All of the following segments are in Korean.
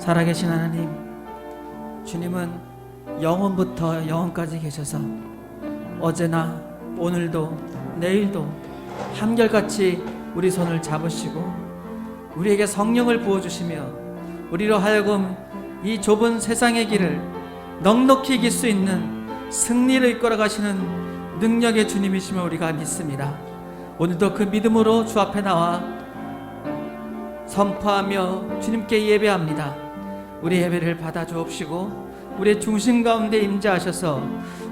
살아계신 하나님, 주님은 영원부터 영원까지 계셔서 어제나 오늘도 내일도 한결같이 우리 손을 잡으시고 우리에게 성령을 부어주시며 우리로 하여금 이 좁은 세상의 길을 넉넉히 이길 수 있는 승리를 이끌어 가시는 능력의 주님이심을 우리가 믿습니다. 오늘도 그 믿음으로 주 앞에 나와 선포하며 주님께 예배합니다. 우리 예배를 받아 주옵시고 우리의 중심 가운데 임재하셔서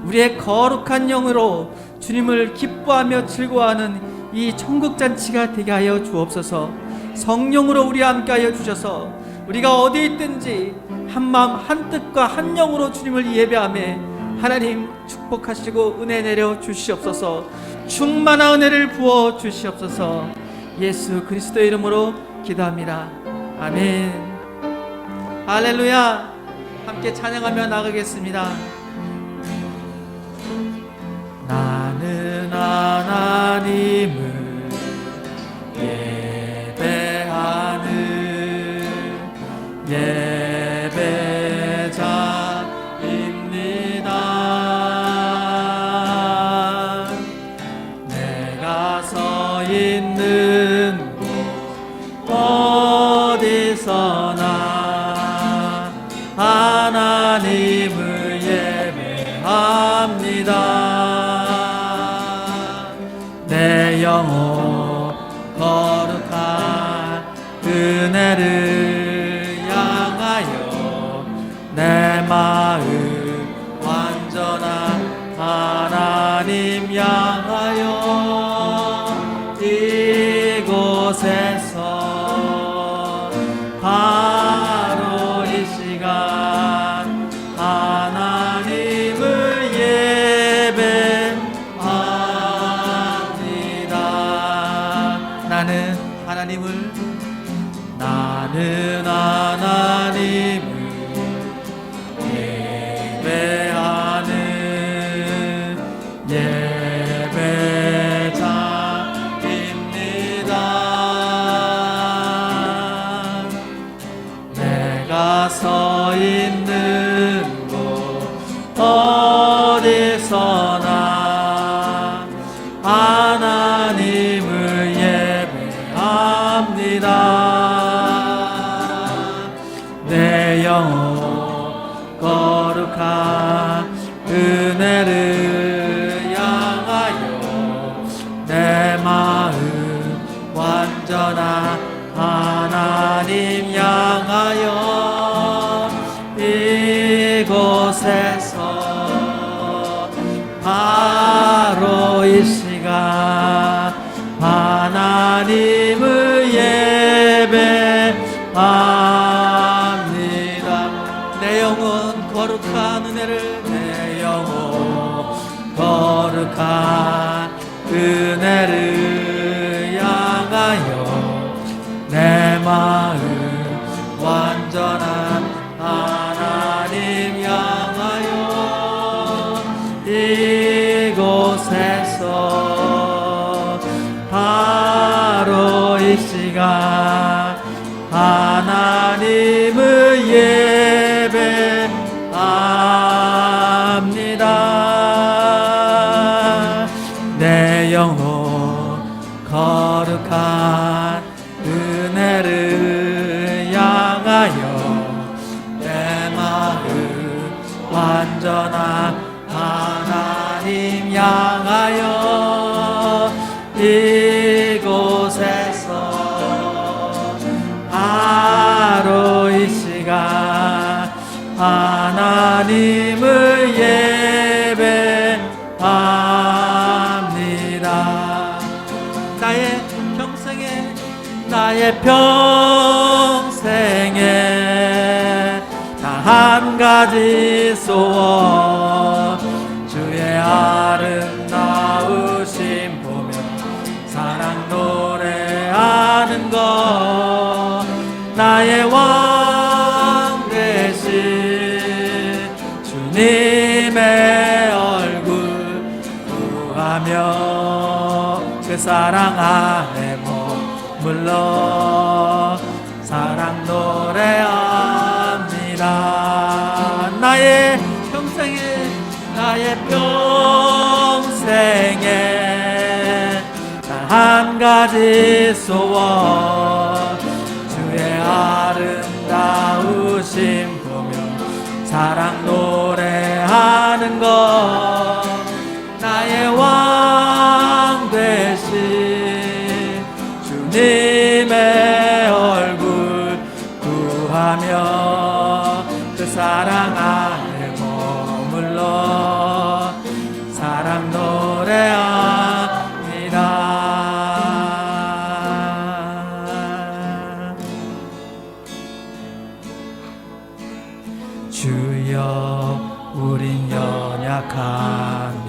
우리의 거룩한 영으로 주님을 기뻐하며 즐거워하는 이 천국잔치가 되게 하여 주옵소서. 성령으로 우리 함께 하여 주셔서 우리가 어디 있든지 한마음 한뜻과 한 영으로 주님을 예배하며 하나님 축복하시고 은혜 내려 주시옵소서. 충만한 은혜를 부어 주시옵소서. 예수 그리스도의 이름으로 기도합니다. 아멘. 할렐루야. 함께 찬양하며 나가겠습니다. 나는 하나님을 예배하는 예배자입니다. 내가 서 있는 곳 어디서나 하나님을 예배합니다. 내 영혼 거룩한 은혜를 향하여 내 마음 완전한 하나님 향하여 이곳에서 바로 이 시간 하나님을 예배합니다. 나는 하나님을 예배하는 예배자입니다. 내가 서 있는 곳 어디서나 하나님을 예배합니다. 내 영혼 거룩한 은혜를 향하여 내 마음 완전한 하나님 향하여 이곳에서 바로 이 시간 하나님을 예배합니다. 내 영혼 거룩한 은혜를 내 영혼 거룩한 은혜를 향하여 내 마음 완전한 하나님 향하여 이곳에서 바로 이 시간 하나님을 예배합니다. 내 영혼 거룩한 은혜를 향하여 내 마음 완전한 하나님 향하여 이곳에서 바로 이 시간 하나님을 예배합니다. 나의 평생에 단 한 가지 소원 주의 아름다우심 보며 사랑 노래하는 것 나의 왕 되신 주님의 얼굴 구하며 그 사랑 안에 머물러 사랑 노래하는 나의 평생에 나의 평생에 단 한 가지 소원 주의 아름다우심 보며 사랑 노래하는 것 나의 왕 되신 주님의 얼굴 구하며 그 사랑 안에 머물러 사랑 노래합니다. 주여 우린 연약합니다.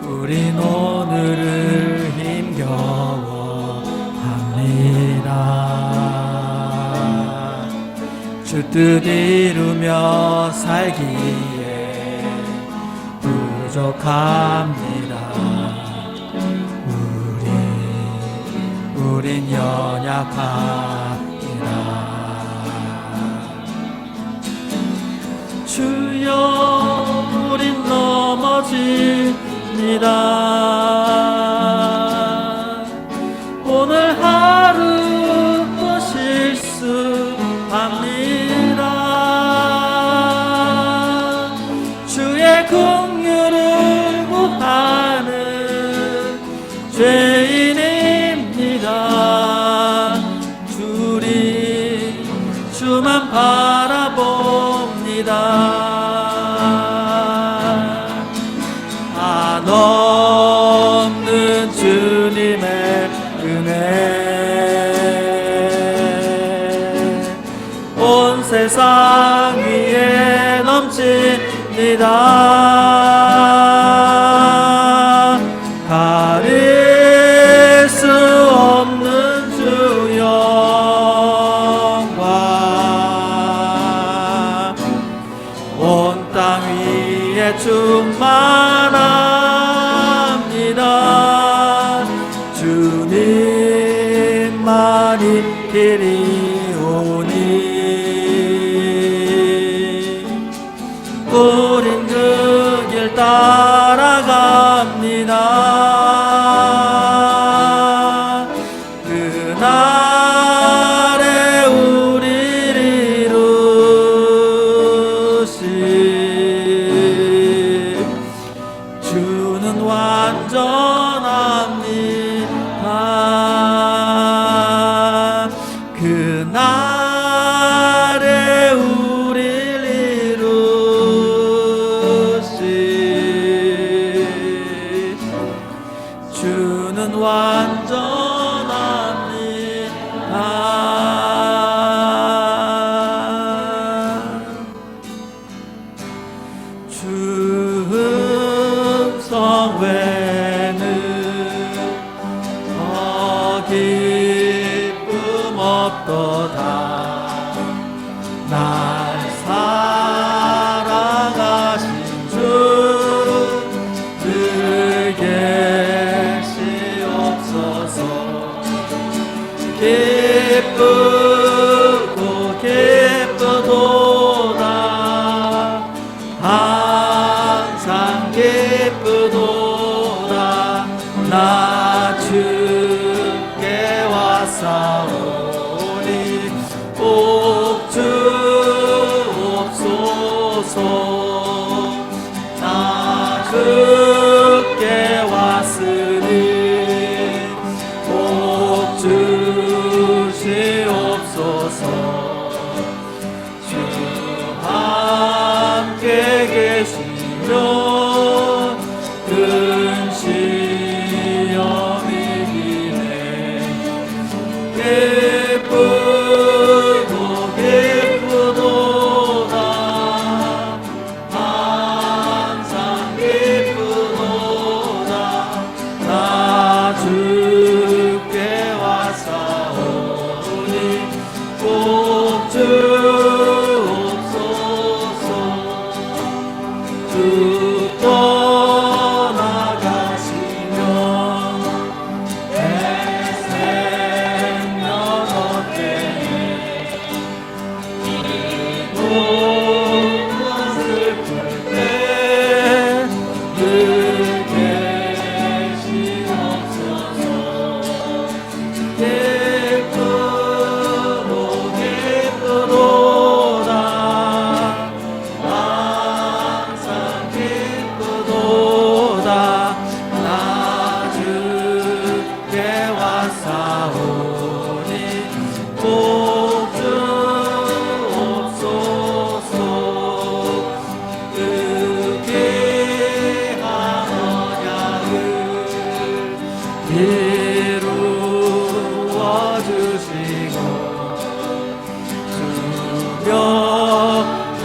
우린 오늘을 힘겨워합니다. 주 뜻 이루며 살기에 부족합니다. 우린 연약합니다. 주여 우린 넘어집니다. 오늘 하루도 실수합니다. 주의 긍휼을 구하는 죄인입니다. 주만 바라봅니다. 한없는 주님의 은혜 온 세상 위에 넘칩니다. 가릴 수 없는 주 영광 온 땅 위에 충만합니다. 주님만이 길이오니 우린 그 길 따라갑니다. 그날에 우리를 이루시 주는 완전합니다. 그날에 우리를 이루시 주는 완전합니다. 주 음성 외에는 더 기쁨 없도다. 날 사랑하신 주 늘 계시옵소서. 기쁘고 기쁘도다. 항상 기쁘도다. 나 주께 왔사오니 꼭 주옵소서. 나 주께 왔으니 꼭 주시옵소서.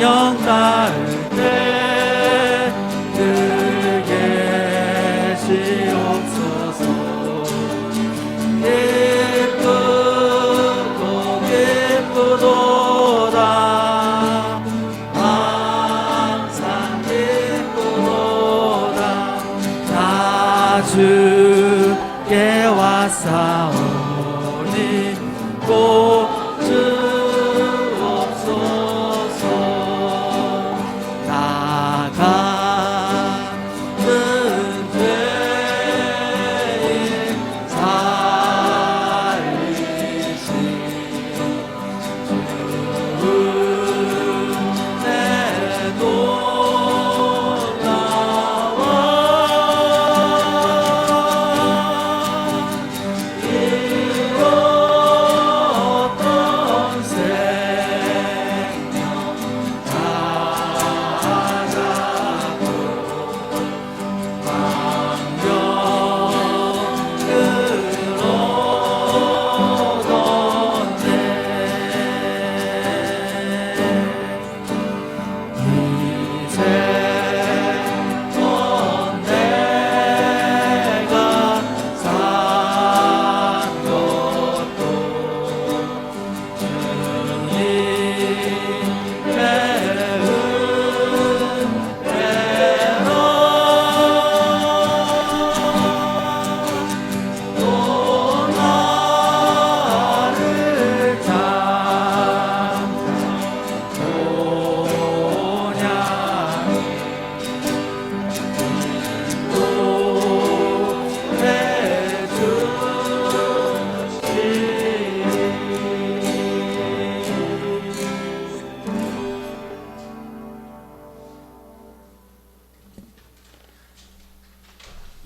영 닿을 때 늘 계시옵소서. 기쁘고 기쁘도다 항상 기쁘도다 나 주께 왔사오니 꼭 주옵소서. 나가는 죄인 살리시 주내 놀라워 잃었던 생명 찾아고 이제껏 내가 산 것도 주님의 은혜로 또 나를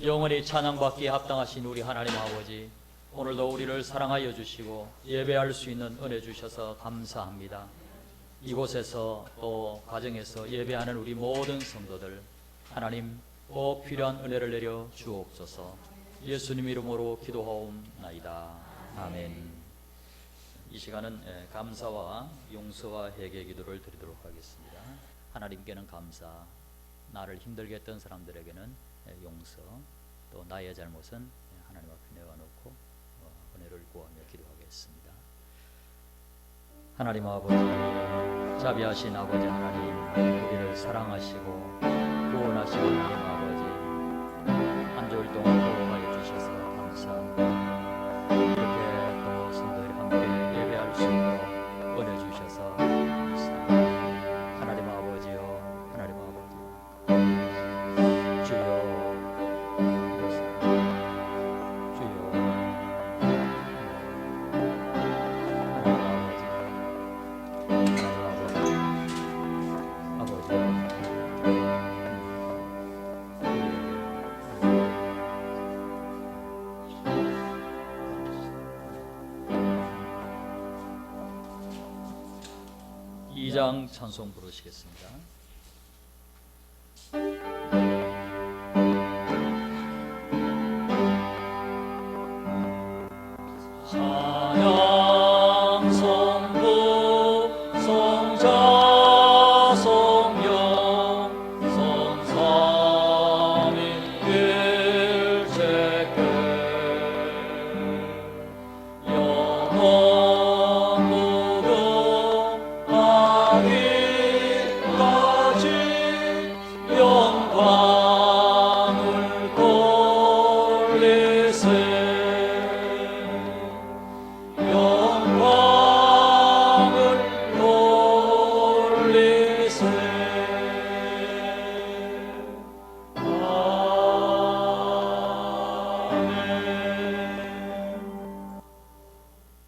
영원히 찬양받기에 합당하신 우리 하나님 아버지, 오늘도 우리를 사랑하여 주시고 예배할 수 있는 은혜 주셔서 감사합니다. 이곳에서 또 가정에서 예배하는 우리 모든 성도들, 하나님 꼭 필요한 은혜를 내려 주옵소서. 예수님 이름으로 기도하옵나이다. 아멘. 이 시간은 감사와 용서와 회개 기도를 드리도록 하겠습니다. 하나님께는 감사, 나를 힘들게 했던 사람들에게는 용서, 또 나의 잘못은 하나님 앞에 내어놓고 은혜를 구하며 기도하겠습니다. 하나님 아버지, 자비하신 아버지 하나님, 우리를 사랑하시고 구원하신 하나님 아버지, 한 주일 동안 보호하여 주셔서 감사합니다. 이렇게 또 성도들이 함께 예배할 수 있도록 은혜 주셔서 감사합니다. 하나님 아버지요, 하나님 아버지, 주여, 주여, 이장 찬송 부르시겠습니다. 찬양 성부 성자 성령 성삼위 일체께 영원 무궁하기까지 영광을 돌리세. 영광을 돌리세. 아멘.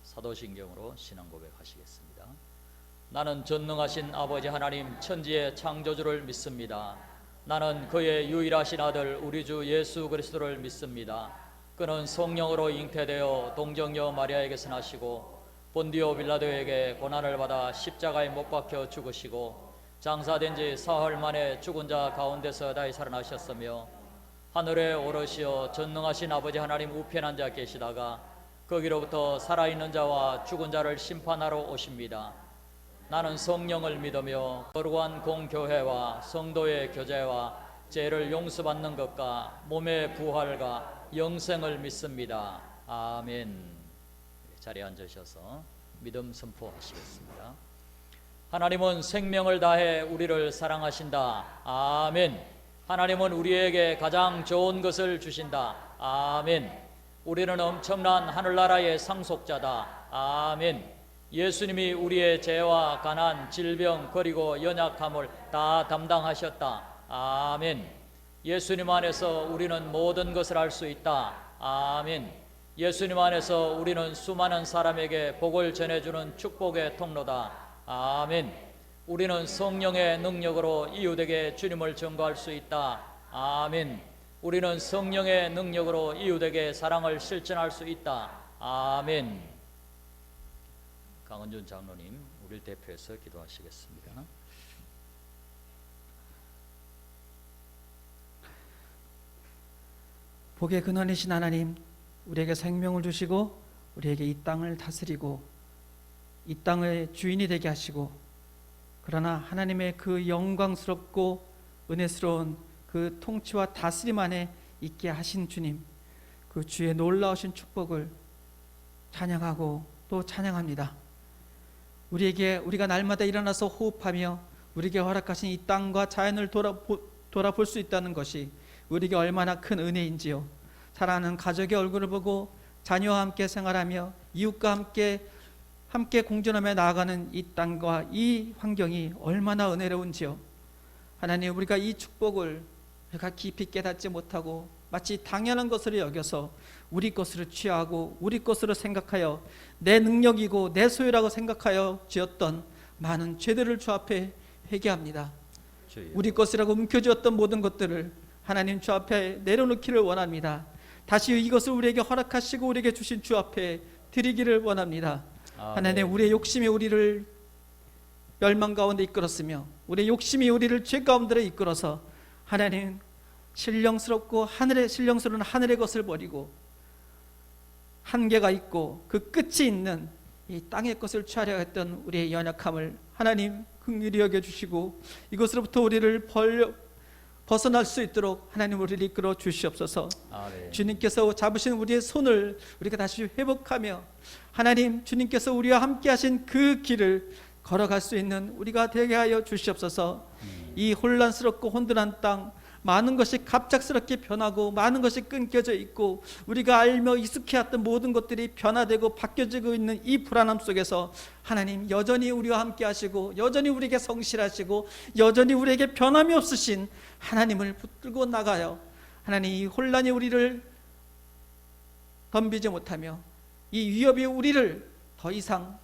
사도신경으로 신앙 고백하시겠습니다. 나는 전능하신 아버지 하나님 천지의 창조주를 믿습니다. 나는 그의 유일하신 아들 우리 주 예수 그리스도를 믿습니다. 그는 성령으로 잉태되어 동정녀 마리아에게서 나시고 본디오 빌라도에게 고난을 받아 십자가에 못 박혀 죽으시고 장사된 지 사흘 만에 죽은 자 가운데서 다시 살아나셨으며 하늘에 오르시어 전능하신 아버지 하나님 우편에 앉아 계시다가 거기로부터 살아있는 자와 죽은 자를 심판하러 오십니다. 나는 성령을 믿으며 거룩한 공교회와 성도의 교제와 죄를 용서받는 것과 몸의 부활과 영생을 믿습니다. 아멘. 자리에 앉으셔서 믿음 선포하시겠습니다. 하나님은 생명을 다해 우리를 사랑하신다. 아멘. 하나님은 우리에게 가장 좋은 것을 주신다. 아멘. 우리는 엄청난 하늘나라의 상속자다. 아멘. 예수님이 우리의 죄와 가난, 질병, 그리고 연약함을 다 담당하셨다. 아멘. 예수님 안에서 우리는 모든 것을 알 수 있다. 아멘. 예수님 안에서 우리는 수많은 사람에게 복을 전해주는 축복의 통로다. 아멘. 우리는 성령의 능력으로 이웃에게 주님을 증거할 수 있다. 아멘. 우리는 성령의 능력으로 이웃에게 사랑을 실천할 수 있다. 아멘. 강은준 장로님, 우리를 대표해서 기도하시겠습니다. 복의 근원이신 하나님, 우리에게 생명을 주시고 우리에게 이 땅을 다스리고 이 땅의 주인이 되게 하시고, 그러나 하나님의 그 영광스럽고 은혜스러운 그 통치와 다스림 안에 있게 하신 주님, 그 주의 놀라우신 축복을 찬양하고 또 찬양합니다. 우리가 날마다 일어나서 호흡하며 우리에게 허락하신 이 땅과 자연을 돌아볼 수 있다는 것이 우리에게 얼마나 큰 은혜인지요. 사랑하는 가족의 얼굴을 보고 자녀와 함께 생활하며 이웃과 함께 공존하며 나아가는 이 땅과 이 환경이 얼마나 은혜로운지요. 하나님, 우리가 이 축복을 우리가 깊이 깨닫지 못하고 마치 당연한 것으로 여겨서 우리 것으로 취하고 우리 것으로 생각하여 내 능력이고 내 소유라고 생각하여 지었던 많은 죄들을 주 앞에 회개합니다. 우리 것이라고 움켜쥐었던 모든 것들을 하나님 주 앞에 내려놓기를 원합니다. 다시 이것을 우리에게 허락하시고 우리에게 주신 주 앞에 드리기를 원합니다. 하나님, 우리의 욕심이 우리를 멸망 가운데 이끌었으며 우리의 욕심이 우리를 죄 가운데로 이끌어서 하나님 신령스러운 하늘의 것을 버리고 한계가 있고 그 끝이 있는 이 땅의 것을 취하려 했던 우리의 연약함을 하나님 긍휼히 여겨주시고 이것으로부터 우리를 벗어날 수 있도록 하나님 우리를 이끌어 주시옵소서. 아멘. 주님께서 잡으신 우리의 손을 우리가 다시 회복하며 하나님 주님께서 우리와 함께 하신 그 길을 걸어갈 수 있는 우리가 되게 하여 주시옵소서. 이 혼란스럽고 혼돈한 땅, 많은 것이 갑작스럽게 변하고 많은 것이 끊겨져 있고 우리가 알며 익숙해왔던 모든 것들이 변화되고 바뀌어지고 있는 이 불안함 속에서 하나님 여전히 우리와 함께 하시고 여전히 우리에게 성실하시고 여전히 우리에게 변함이 없으신 하나님을 붙들고 나가요. 하나님, 이 혼란이 우리를 덤비지 못하며 이 위협이 우리를 더 이상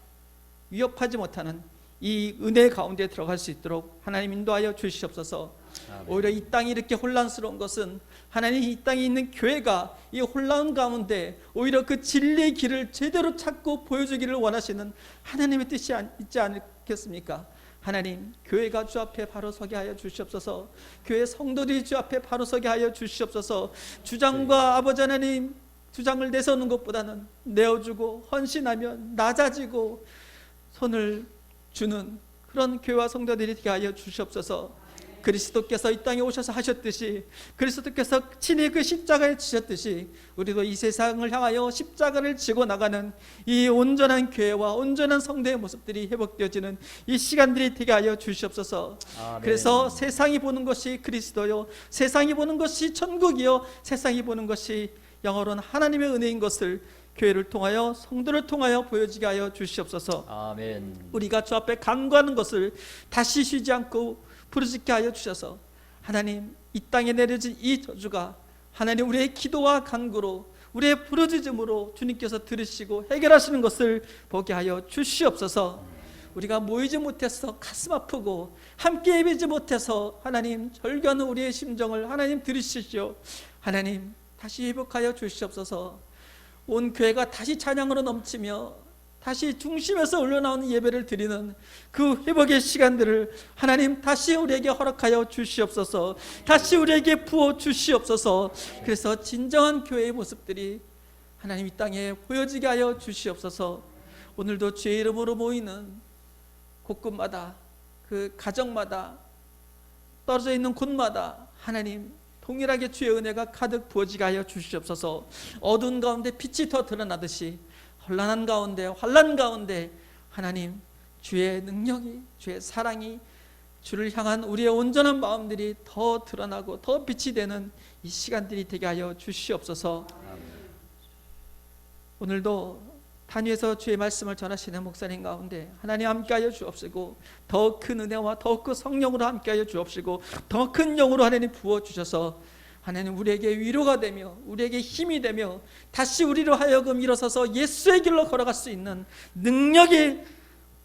위협하지 못하는 이 은혜 가운데 들어갈 수 있도록 하나님 인도하여 주시옵소서. 오히려 이 땅이 이렇게 혼란스러운 것은 하나님 이 땅에 있는 교회가 이 혼란 가운데 오히려 그 진리의 길을 제대로 찾고 보여주기를 원하시는 하나님의 뜻이 있지 않겠습니까? 하나님, 교회가 주 앞에 바로 서게 하여 주시옵소서. 교회 성도들이 주 앞에 바로 서게 하여 주시옵소서. 주장과 아버지 하나님, 주장을 내세우는 것보다는 내어주고 헌신하며 낮아지고 손을 주는 그런 교회와 성도들이 되게 하여 주시옵소서. 그리스도께서 이 땅에 오셔서 하셨듯이, 그리스도께서 친히 그 십자가에 지셨듯이 우리도 이 세상을 향하여 십자가를 지고 나가는 이 온전한 교회와 온전한 성도의 모습들이 회복되어지는 이 시간들이 되게 하여 주시옵소서. 아멘. 그래서 세상이 보는 것이 그리스도요, 세상이 보는 것이 천국이요, 세상이 보는 것이 영원한 하나님의 은혜인 것을 교회를 통하여 성도를 통하여 보여지게 하여 주시옵소서. 아멘. 우리가 주 앞에 간구하는 것을 다시 쉬지 않고 부르짖게 하여 주셔서 하나님, 이 땅에 내려진 이 저주가 하나님 우리의 기도와 간구로 우리의 부르짖음으로 주님께서 들으시고 해결하시는 것을 보게 하여 주시옵소서. 우리가 모이지 못해서 가슴 아프고 함께 예배지 못해서 하나님 절규하는 우리의 심정을 하나님 들으시죠. 하나님 다시 회복하여 주시옵소서. 온 교회가 다시 찬양으로 넘치며 다시 중심에서 흘러나오는 예배를 드리는 그 회복의 시간들을 하나님 다시 우리에게 허락하여 주시옵소서. 다시 우리에게 부어 주시옵소서. 그래서 진정한 교회의 모습들이 하나님 이 땅에 보여지게 하여 주시옵소서. 오늘도 주의 이름으로 모이는 곳곳마다 그 가정마다 떨어져 있는 곳마다 하나님 동일하게 주의 은혜가 가득 부어지게 하여 주시옵소서. 어두운 가운데 빛이 더 드러나듯이 혼란한 가운데 환난 가운데 하나님 주의 능력이 주의 사랑이 주를 향한 우리의 온전한 마음들이 더 드러나고 더 빛이 되는 이 시간들이 되게 하여 주시옵소서. 오늘도 단위에서 주의 말씀을 전하시는 목사님 가운데 하나님 함께하여 주옵시고 더 큰 은혜와 더 큰 성령으로 함께하여 주옵시고 더 큰 영으로 하나님 부어주셔서 하나님 우리에게 위로가 되며 우리에게 힘이 되며 다시 우리로 하여금 일어서서 예수의 길로 걸어갈 수 있는 능력이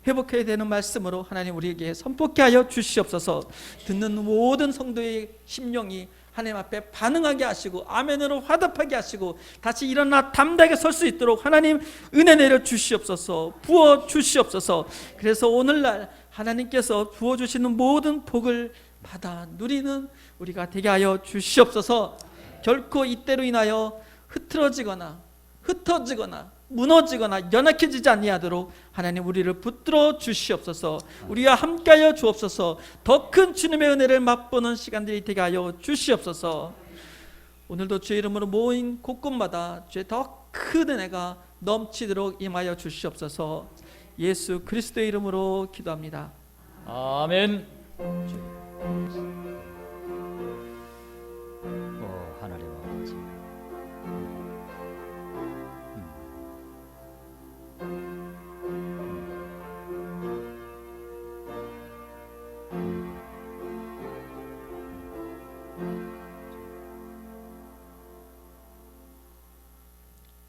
회복해야 되는 말씀으로 하나님 우리에게 선포케 하여 주시옵소서. 듣는 모든 성도의 심령이 하나님 앞에 반응하게 하시고 아멘으로 화답하게 하시고 다시 일어나 담대하게 설 수 있도록 하나님 은혜 내려 주시옵소서. 부어 주시옵소서. 그래서 오늘날 하나님께서 부어주시는 모든 복을 받아 누리는 우리가 되게 하여 주시옵소서. 결코 이때로 인하여 흐트러지거나 흩어지거나 무너지거나 연약해지지 아니하도록 하나님 우리를 붙들어 주시옵소서. 우리와 함께하여 주옵소서. 더 큰 주님의 은혜를 맛보는 시간들이 되게 하여 주시옵소서. 오늘도 주의 이름으로 모인 곳곳마다 주의 더 큰 은혜가 넘치도록 임하여 주시옵소서. 예수 그리스도의 이름으로 기도합니다. 아멘. 하나님 아버지,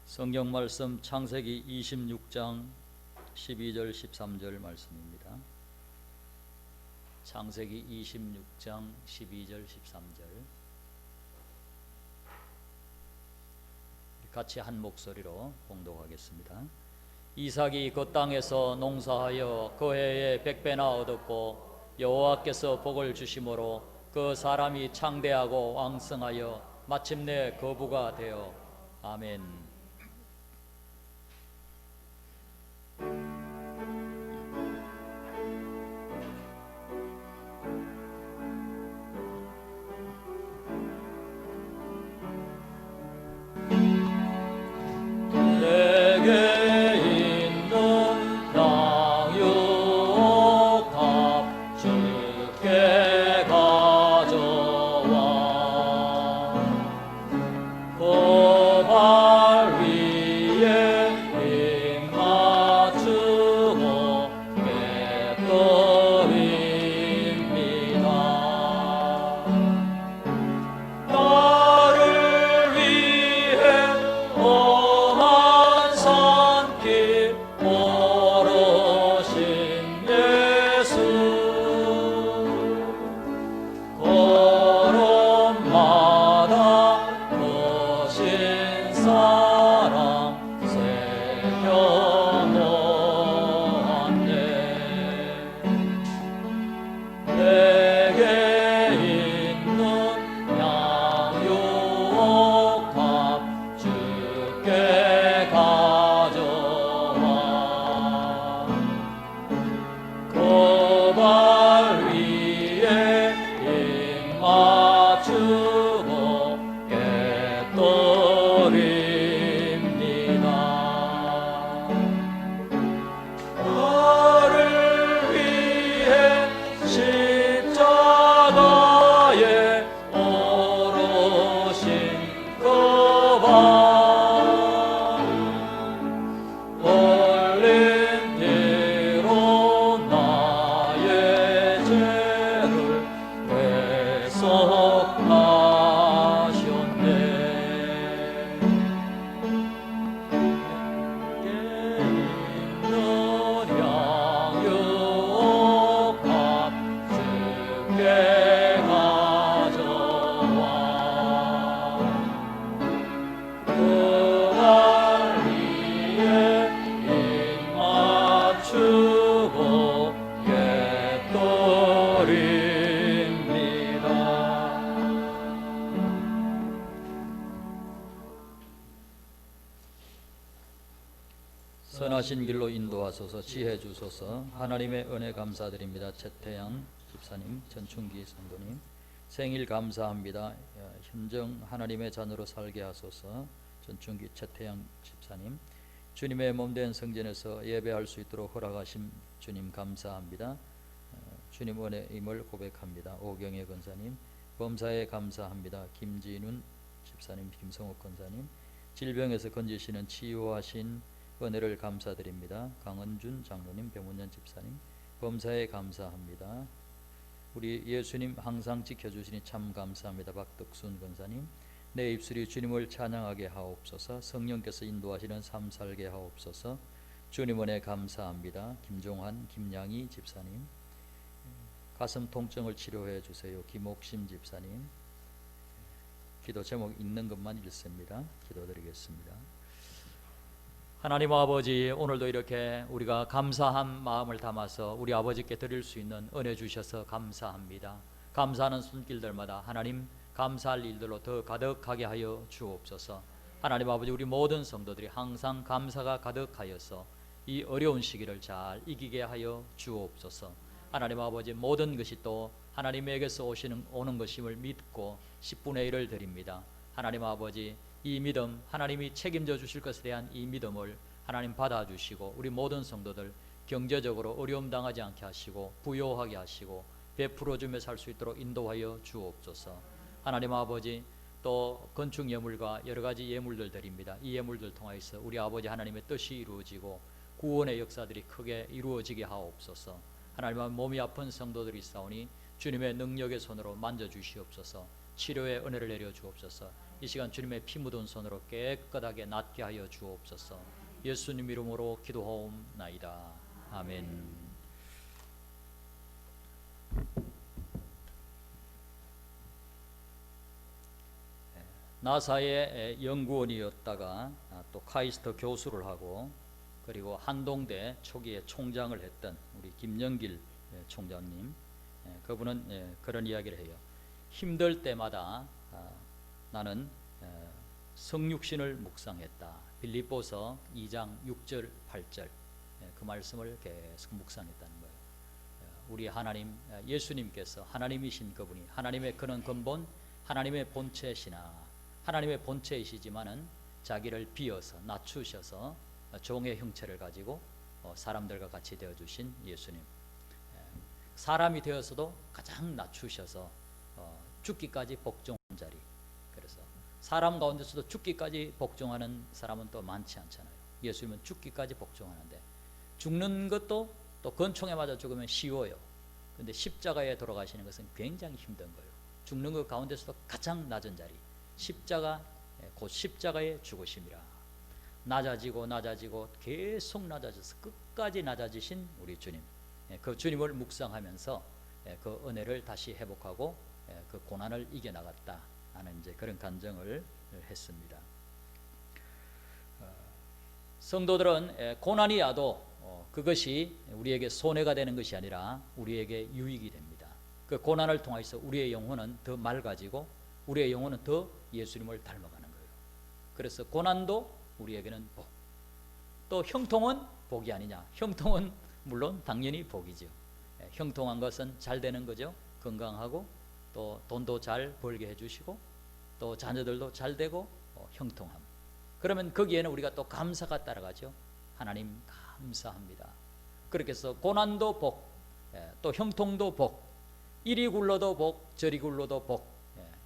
성경 말씀 창세기 26장 12절 13절 말씀입니다. 창세기 26장 12절 13절 같이 한 목소리로 봉독하겠습니다. 이삭이 그 땅에서 농사하여 그 해에 100배나 얻었고 여호와께서 복을 주심으로 그 사람이 창대하고 왕성하여 마침내 거부가 되어 아멘. 올린 대로 나의 선하신 길로 인도하소서. 지혜 주소서. 하나님의 은혜 감사드립니다. 최태양 집사님, 전충기 성도님 생일 감사합니다. 현정 하나님의 자녀로 살게 하소서. 전충기 최태양 집사님, 주님의 몸된 성전에서 예배할 수 있도록 허락하심 주님 감사합니다. 주님 은혜임을 고백합니다. 오경혜 권사님, 범사에 감사합니다. 김진훈 집사님, 김성욱 권사님, 질병에서 건지시는 치유하신 은혜를 감사드립니다. 강은준 장로님, 배문년 집사님, 범사에 감사합니다. 우리 예수님 항상 지켜주시니 참 감사합니다. 박덕순 권사님, 내 입술이 주님을 찬양하게 하옵소서. 성령께서 인도하시는 삶 살게 하옵소서. 주님 은혜 감사합니다. 김종환, 김양희 집사님, 가슴 통증을 치료해 주세요. 김옥심 집사님, 기도 제목 있는 것만 읽습니다. 기도드리겠습니다. 하나님 아버지, 오늘도 이렇게 우리가 감사한 마음을 담아서 우리 아버지께 드릴 수 있는 은혜 주셔서 감사합니다. 감사하는 손길들마다 하나님 감사할 일들로 더 가득하게 하여 주옵소서. 하나님 아버지, 우리 모든 성도들이 항상 감사가 가득하여서 이 어려운 시기를 잘 이기게 하여 주옵소서. 하나님 아버지, 모든 것이 또 하나님에게서 오는 것임을 믿고 10분의 1을 드립니다. 하나님 아버지, 이 믿음, 하나님이 책임져 주실 것에 대한 이 믿음을 하나님 받아주시고 우리 모든 성도들 경제적으로 어려움 당하지 않게 하시고 부요하게 하시고 베풀어주며 살 수 있도록 인도하여 주옵소서. 하나님 아버지, 또 건축 예물과 여러 가지 예물들 드립니다. 이 예물들 통하여서 우리 아버지 하나님의 뜻이 이루어지고 구원의 역사들이 크게 이루어지게 하옵소서. 하나님, 몸이 아픈 성도들이 있사오니 주님의 능력의 손으로 만져주시옵소서. 치료의 은혜를 내려 주옵소서. 이 시간 주님의 피 묻은 손으로 깨끗하게 낫게 하여 주옵소서. 예수님 이름으로 기도하옵나이다. 아멘. 나사의 연구원이었다가 또 카이스트 교수를 하고 그리고 한동대 초기에 총장을 했던 우리 김영길 총장님, 그분은 그런 이야기를 해요. 힘들 때마다 나는 성육신을 묵상했다. 빌립보서 2장 6절 8절 그 말씀을 계속 묵상했다는 거예요. 우리 하나님, 예수님께서 하나님이신 그분이 하나님의 그런 근본, 하나님의 본체시나 하나님의 본체이시지만은 자기를 비어서 낮추셔서 종의 형체를 가지고 사람들과 같이 되어주신 예수님, 사람이 되어서도 가장 낮추셔서 죽기까지 복종한 자리. 그래서 사람 가운데서도 죽기까지 복종하는 사람은 또 많지 않잖아요. 예수님은 죽기까지 복종하는데 죽는 것도 또 권총에 맞아 죽으면 쉬워요. 그런데 십자가에 돌아가시는 것은 굉장히 힘든 거예요. 죽는 것 가운데서도 가장 낮은 자리, 십자가, 곧 십자가의 죽으심이라. 낮아지고 낮아지고 계속 낮아져서 끝까지 낮아지신 우리 주님, 그 주님을 묵상하면서 그 은혜를 다시 회복하고 그 고난을 이겨나갔다 하는 이제 그런 간증을 했습니다. 성도들은 고난이 와도 그것이 우리에게 손해가 되는 것이 아니라 우리에게 유익이 됩니다. 그 고난을 통해서 우리의 영혼은 더 맑아지고 우리의 영혼은 더 예수님을 닮아가는 거예요. 그래서 고난도 우리에게는 복, 또 형통은 복이 아니냐. 형통은 물론 당연히 복이죠. 형통한 것은 잘 되는 거죠. 건강하고 또 돈도 잘 벌게 해주시고 또 자녀들도 잘 되고 형통함. 그러면 거기에는 우리가 또 감사가 따라가죠. 하나님 감사합니다. 그렇게 해서 고난도 복, 또 형통도 복, 이리 굴러도 복, 저리 굴러도 복.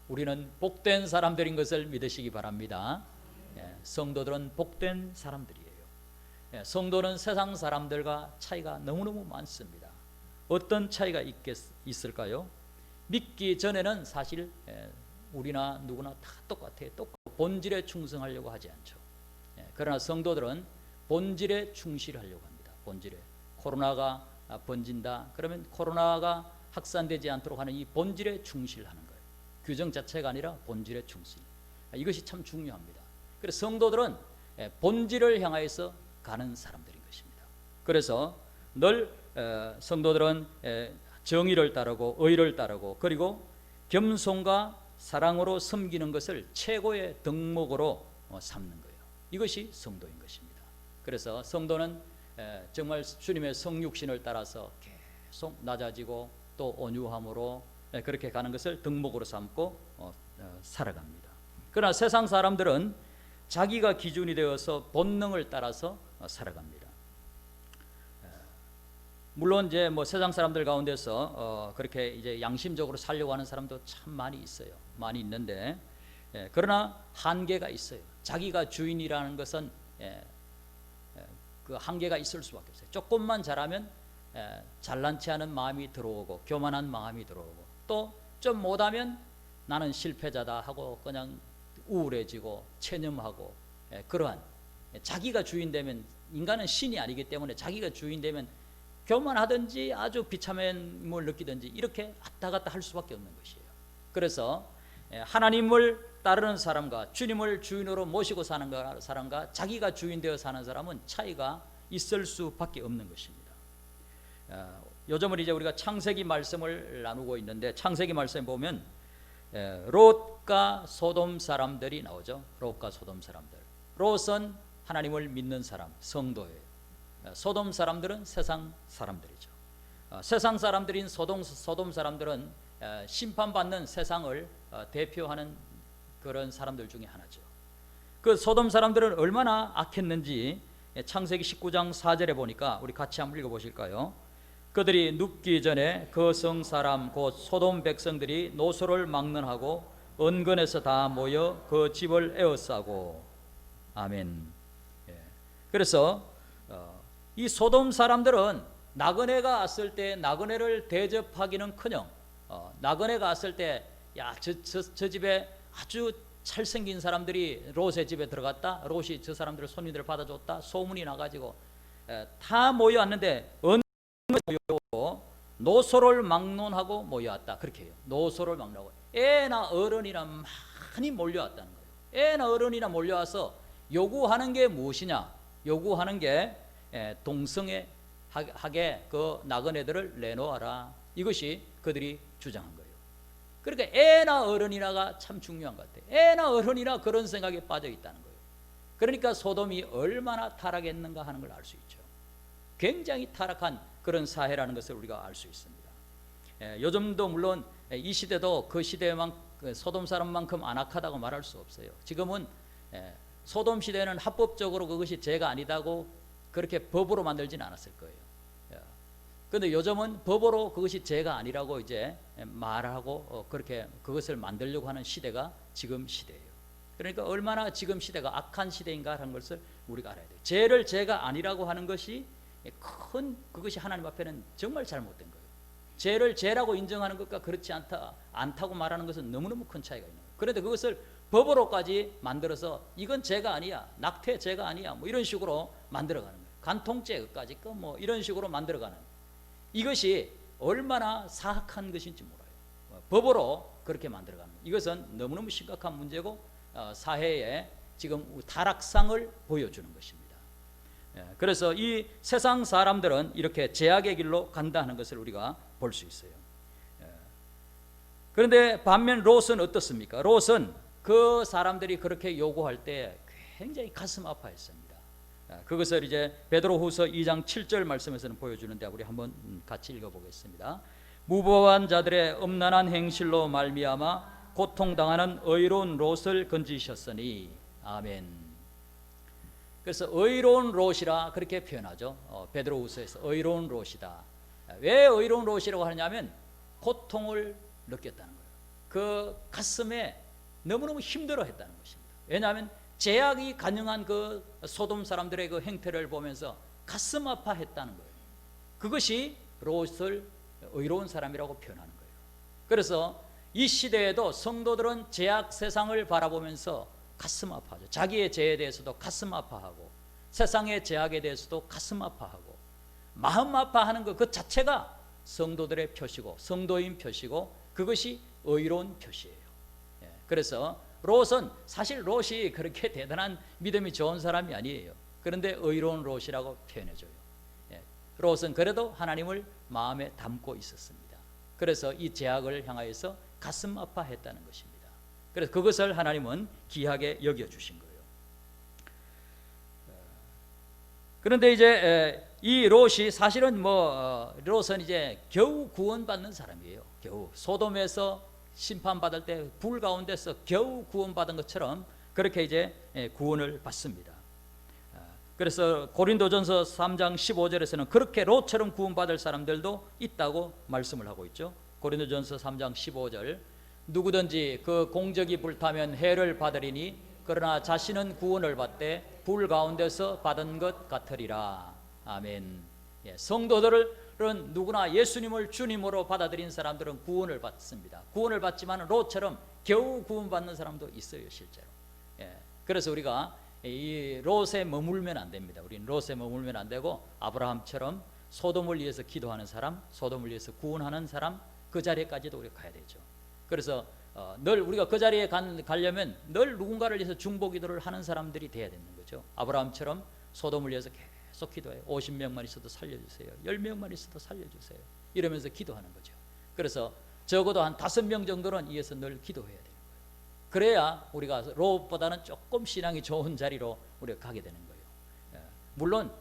우리는 복된 사람들인 것을 믿으시기 바랍니다. 성도들은 복된 사람들이에요. 성도는 세상 사람들과 차이가 너무너무 많습니다. 어떤 차이가 있을까요? 믿기 전에는 사실 우리나 누구나 다 똑같아요. 본질에 충성하려고 하지 않죠. 그러나 성도들은 본질에 충실하려고 합니다. 본질에. 코로나가 번진다. 그러면 코로나가 확산되지 않도록 하는 이 본질에 충실하는 거예요. 규정 자체가 아니라 본질에 충실. 이것이 참 중요합니다. 그래서 성도들은 본질을 향하여서 가는 사람들인 것입니다. 그래서 늘 성도들은 정의를 따르고 의를 따르고 그리고 겸손과 사랑으로 섬기는 것을 최고의 덕목으로 삼는 거예요. 이것이 성도인 것입니다. 그래서 성도는 정말 주님의 성육신을 따라서 계속 낮아지고 또 온유함으로 그렇게 가는 것을 덕목으로 삼고 살아갑니다. 그러나 세상 사람들은 자기가 기준이 되어서 본능을 따라서 살아갑니다. 물론 이제 뭐 세상 사람들 가운데서 그렇게 이제 양심적으로 살려고 하는 사람도 참 많이 있어요. 많이 있는데 그러나 한계가 있어요. 자기가 주인이라는 것은 그 한계가 있을 수밖에 없어요. 조금만 잘하면 잘난 체하는 마음이 들어오고 교만한 마음이 들어오고 또 좀 못하면 나는 실패자다 하고 그냥 우울해지고 체념하고 그러한 자기가 주인 되면 인간은 신이 아니기 때문에 자기가 주인 되면 교만하든지 아주 비참함을 느끼든지 이렇게 왔다 갔다 할 수밖에 없는 것이에요. 그래서 하나님을 따르는 사람과 주님을 주인으로 모시고 사는 사람과 자기가 주인 되어 사는 사람은 차이가 있을 수밖에 없는 것입니다. 요즘은 이제 우리가 창세기 말씀을 나누고 있는데 창세기 말씀에 보면 롯과 소돔 사람들이 나오죠. 롯과 소돔 사람들. 롯은 하나님을 믿는 사람, 성도예요. 소돔 사람들은 세상 사람들이죠. 세상 사람들인 소돔 사람들은 심판받는 세상을 대표하는 그런 사람들 중에 하나죠. 그 소돔 사람들은 얼마나 악했는지 창세기 19장 4절에 보니까 우리 같이 한번 읽어보실까요? 그들이 눕기 전에 그 성 사람 곧 소돔 백성들이 노소를 막론하고 은근에서 다 모여 그 집을 에워싸고 아멘. 그래서 이 소돔 사람들은 나그네가 왔을 때 나그네를 대접하기는커녕 나그네가 왔을 때 야, 저 집에 아주 잘생긴 사람들이 롯의 집에 들어갔다. 롯이 저 사람들을 손님들을 받아줬다. 소문이 나가지고 다 모여왔는데 어느 모여고 노소를 막론하고 모여왔다. 그렇게 해요. 노소를 막론하고 애나 어른이나 많이 몰려왔다는 거예요. 애나 어른이나 몰려와서 요구하는 게 무엇이냐? 요구하는 게 동성애하게 그 나그네들을 내놓아라. 이것이 그들이 주장한 거예요. 그러니까 애나 어른이나가 참 중요한 것 같아요. 애나 어른이나 그런 생각에 빠져 있다는 거예요. 그러니까 소돔이 얼마나 타락했는가 하는 걸 알 수 있죠. 굉장히 타락한 그런 사회라는 것을 우리가 알 수 있습니다. 요즘도 물론 이 시대도 그 시대만 소돔 사람만큼 안악하다고 말할 수 없어요. 지금은 소돔 시대는 합법적으로 그것이 죄가 아니다고 그렇게 법으로 만들지는 않았을 거예요. 그런데 요즘은 법으로 그것이 죄가 아니라고 이제 말하고 그렇게 그것을 만들려고 하는 시대가 지금 시대예요. 그러니까 얼마나 지금 시대가 악한 시대인가 하는 것을 우리가 알아야 돼요. 죄를 죄가 아니라고 하는 것이 그것이 하나님 앞에는 정말 잘못된 거예요. 죄를 죄라고 인정하는 것과 그렇지 않다고 말하는 것은 너무너무 큰 차이가 있는 거예요. 그런데 그것을 법으로까지 만들어서 이건 죄가 아니야, 낙태 죄가 아니야, 뭐 이런 식으로 만들어가는 거예요. 간통죄까지 뭐 이런 식으로 만들어가는 이것이 얼마나 사악한 것인지 몰라요. 법으로 그렇게 만들어가는 거예요. 이것은 너무너무 심각한 문제고 사회에 지금 타락상을 보여주는 것입니다. 그래서 이 세상 사람들은 이렇게 죄악의 길로 간다는 것을 우리가 볼 수 있어요. 그런데 반면 롯은 어떻습니까? 롯은 그 사람들이 그렇게 요구할 때 굉장히 가슴 아파했습니다. 그것을 이제 베드로후서 2장 7절 말씀에서는 보여주는데 우리 한번 같이 읽어보겠습니다. 무법한 자들의 음란한 행실로 말미암아 고통당하는 의로운 롯을 건지셨으니 아멘. 그래서 의로운 롯이라 그렇게 표현하죠. 베드로후서에서 의로운 롯이다. 왜 의로운 롯이라고 하냐면 고통을 느꼈다는 거예요. 그 가슴에 너무너무 힘들어했다는 것입니다. 왜냐하면 죄악이 가능한 그 소돔 사람들의 그 행태를 보면서 가슴 아파했다는 거예요. 그것이 롯을 의로운 사람이라고 표현하는 거예요. 그래서 이 시대에도 성도들은 죄악 세상을 바라보면서 가슴 아파하죠. 자기의 죄에 대해서도 가슴 아파하고 세상의 죄악에 대해서도 가슴 아파하고 마음 아파하는 것 그 자체가 성도들의 표시고 성도인 표시고 그것이 의로운 표시예요. 그래서 롯은 사실 롯이 그렇게 대단한 믿음이 좋은 사람이 아니에요. 그런데 의로운 롯이라고 표현해줘요. 롯은 그래도 하나님을 마음에 담고 있었습니다. 그래서 이 죄악을 향하여서 가슴 아파했다는 것입니다. 그래서 그것을 하나님은 귀하게 여겨주신 거예요. 그런데 이제 이 롯이 사실은 롯은 이제 겨우 구원받는 사람이에요. 겨우 소돔에서 심판받을 때 불 가운데서 겨우 구원받은 것처럼 그렇게 이제 구원을 받습니다. 그래서 고린도전서 3장 15절에서는 그렇게 롯처럼 구원받을 사람들도 있다고 말씀을 하고 있죠. 고린도전서 3장 15절, 누구든지 그 공적이 불타면 해를 받으리니 그러나 자신은 구원을 받되 불 가운데서 받은 것 같으리라. 아멘. 성도들은 누구나 예수님을 주님으로 받아들인 사람들은 구원을 받습니다. 구원을 받지만 롯처럼 겨우 구원받는 사람도 있어요, 실제로. 그래서 우리가 이 롯에 머물면 안 됩니다. 우리는 롯에 머물면 안 되고 아브라함처럼 소돔을 위해서 기도하는 사람, 소돔을 위해서 구원하는 사람, 그 자리에까지도 우리가 가야 되죠. 그래서 늘 우리가 그 자리에 가려면 늘 누군가를 위해서 중보기도를 하는 사람들이 돼야 되는 거죠. 아브라함처럼 소돔을 위해서 계속 기도해요. 50명만 있어도 살려주세요. 10명만 있어도 살려주세요. 이러면서 기도하는 거죠. 그래서 적어도 한 5명 정도는 이어서 늘 기도해야 돼요. 그래야 우리가 롯보다는 조금 신앙이 좋은 자리로 우리가 가게 되는 거예요. 물론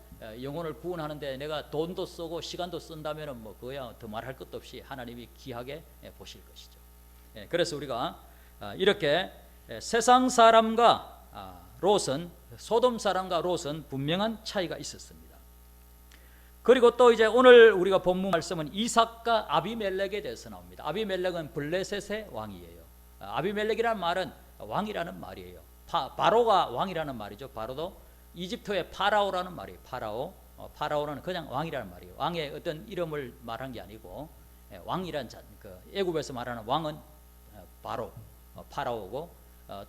영혼을 구원하는데 내가 돈도 쓰고 시간도 쓴다면 그거야 더 말할 것도 없이 하나님이 귀하게 보실 것이죠. 그래서 우리가 이렇게 세상 사람과 롯은, 소돔 사람과 롯은 분명한 차이가 있었습니다. 그리고 또 이제 오늘 우리가 본문 말씀은 이삭과 아비멜렉에 대해서 나옵니다. 아비멜렉은 블레셋의 왕이에요. 아비멜렉이라는 말은 왕이라는 말이에요. 바로가 왕이라는 말이죠. 바로도 이집트의 파라오라는 말이에요. 파라오는 그냥 왕이라는 말이에요. 왕의 어떤 이름을 말한 게 아니고 왕이란 애굽에서 말하는 왕은 파라오고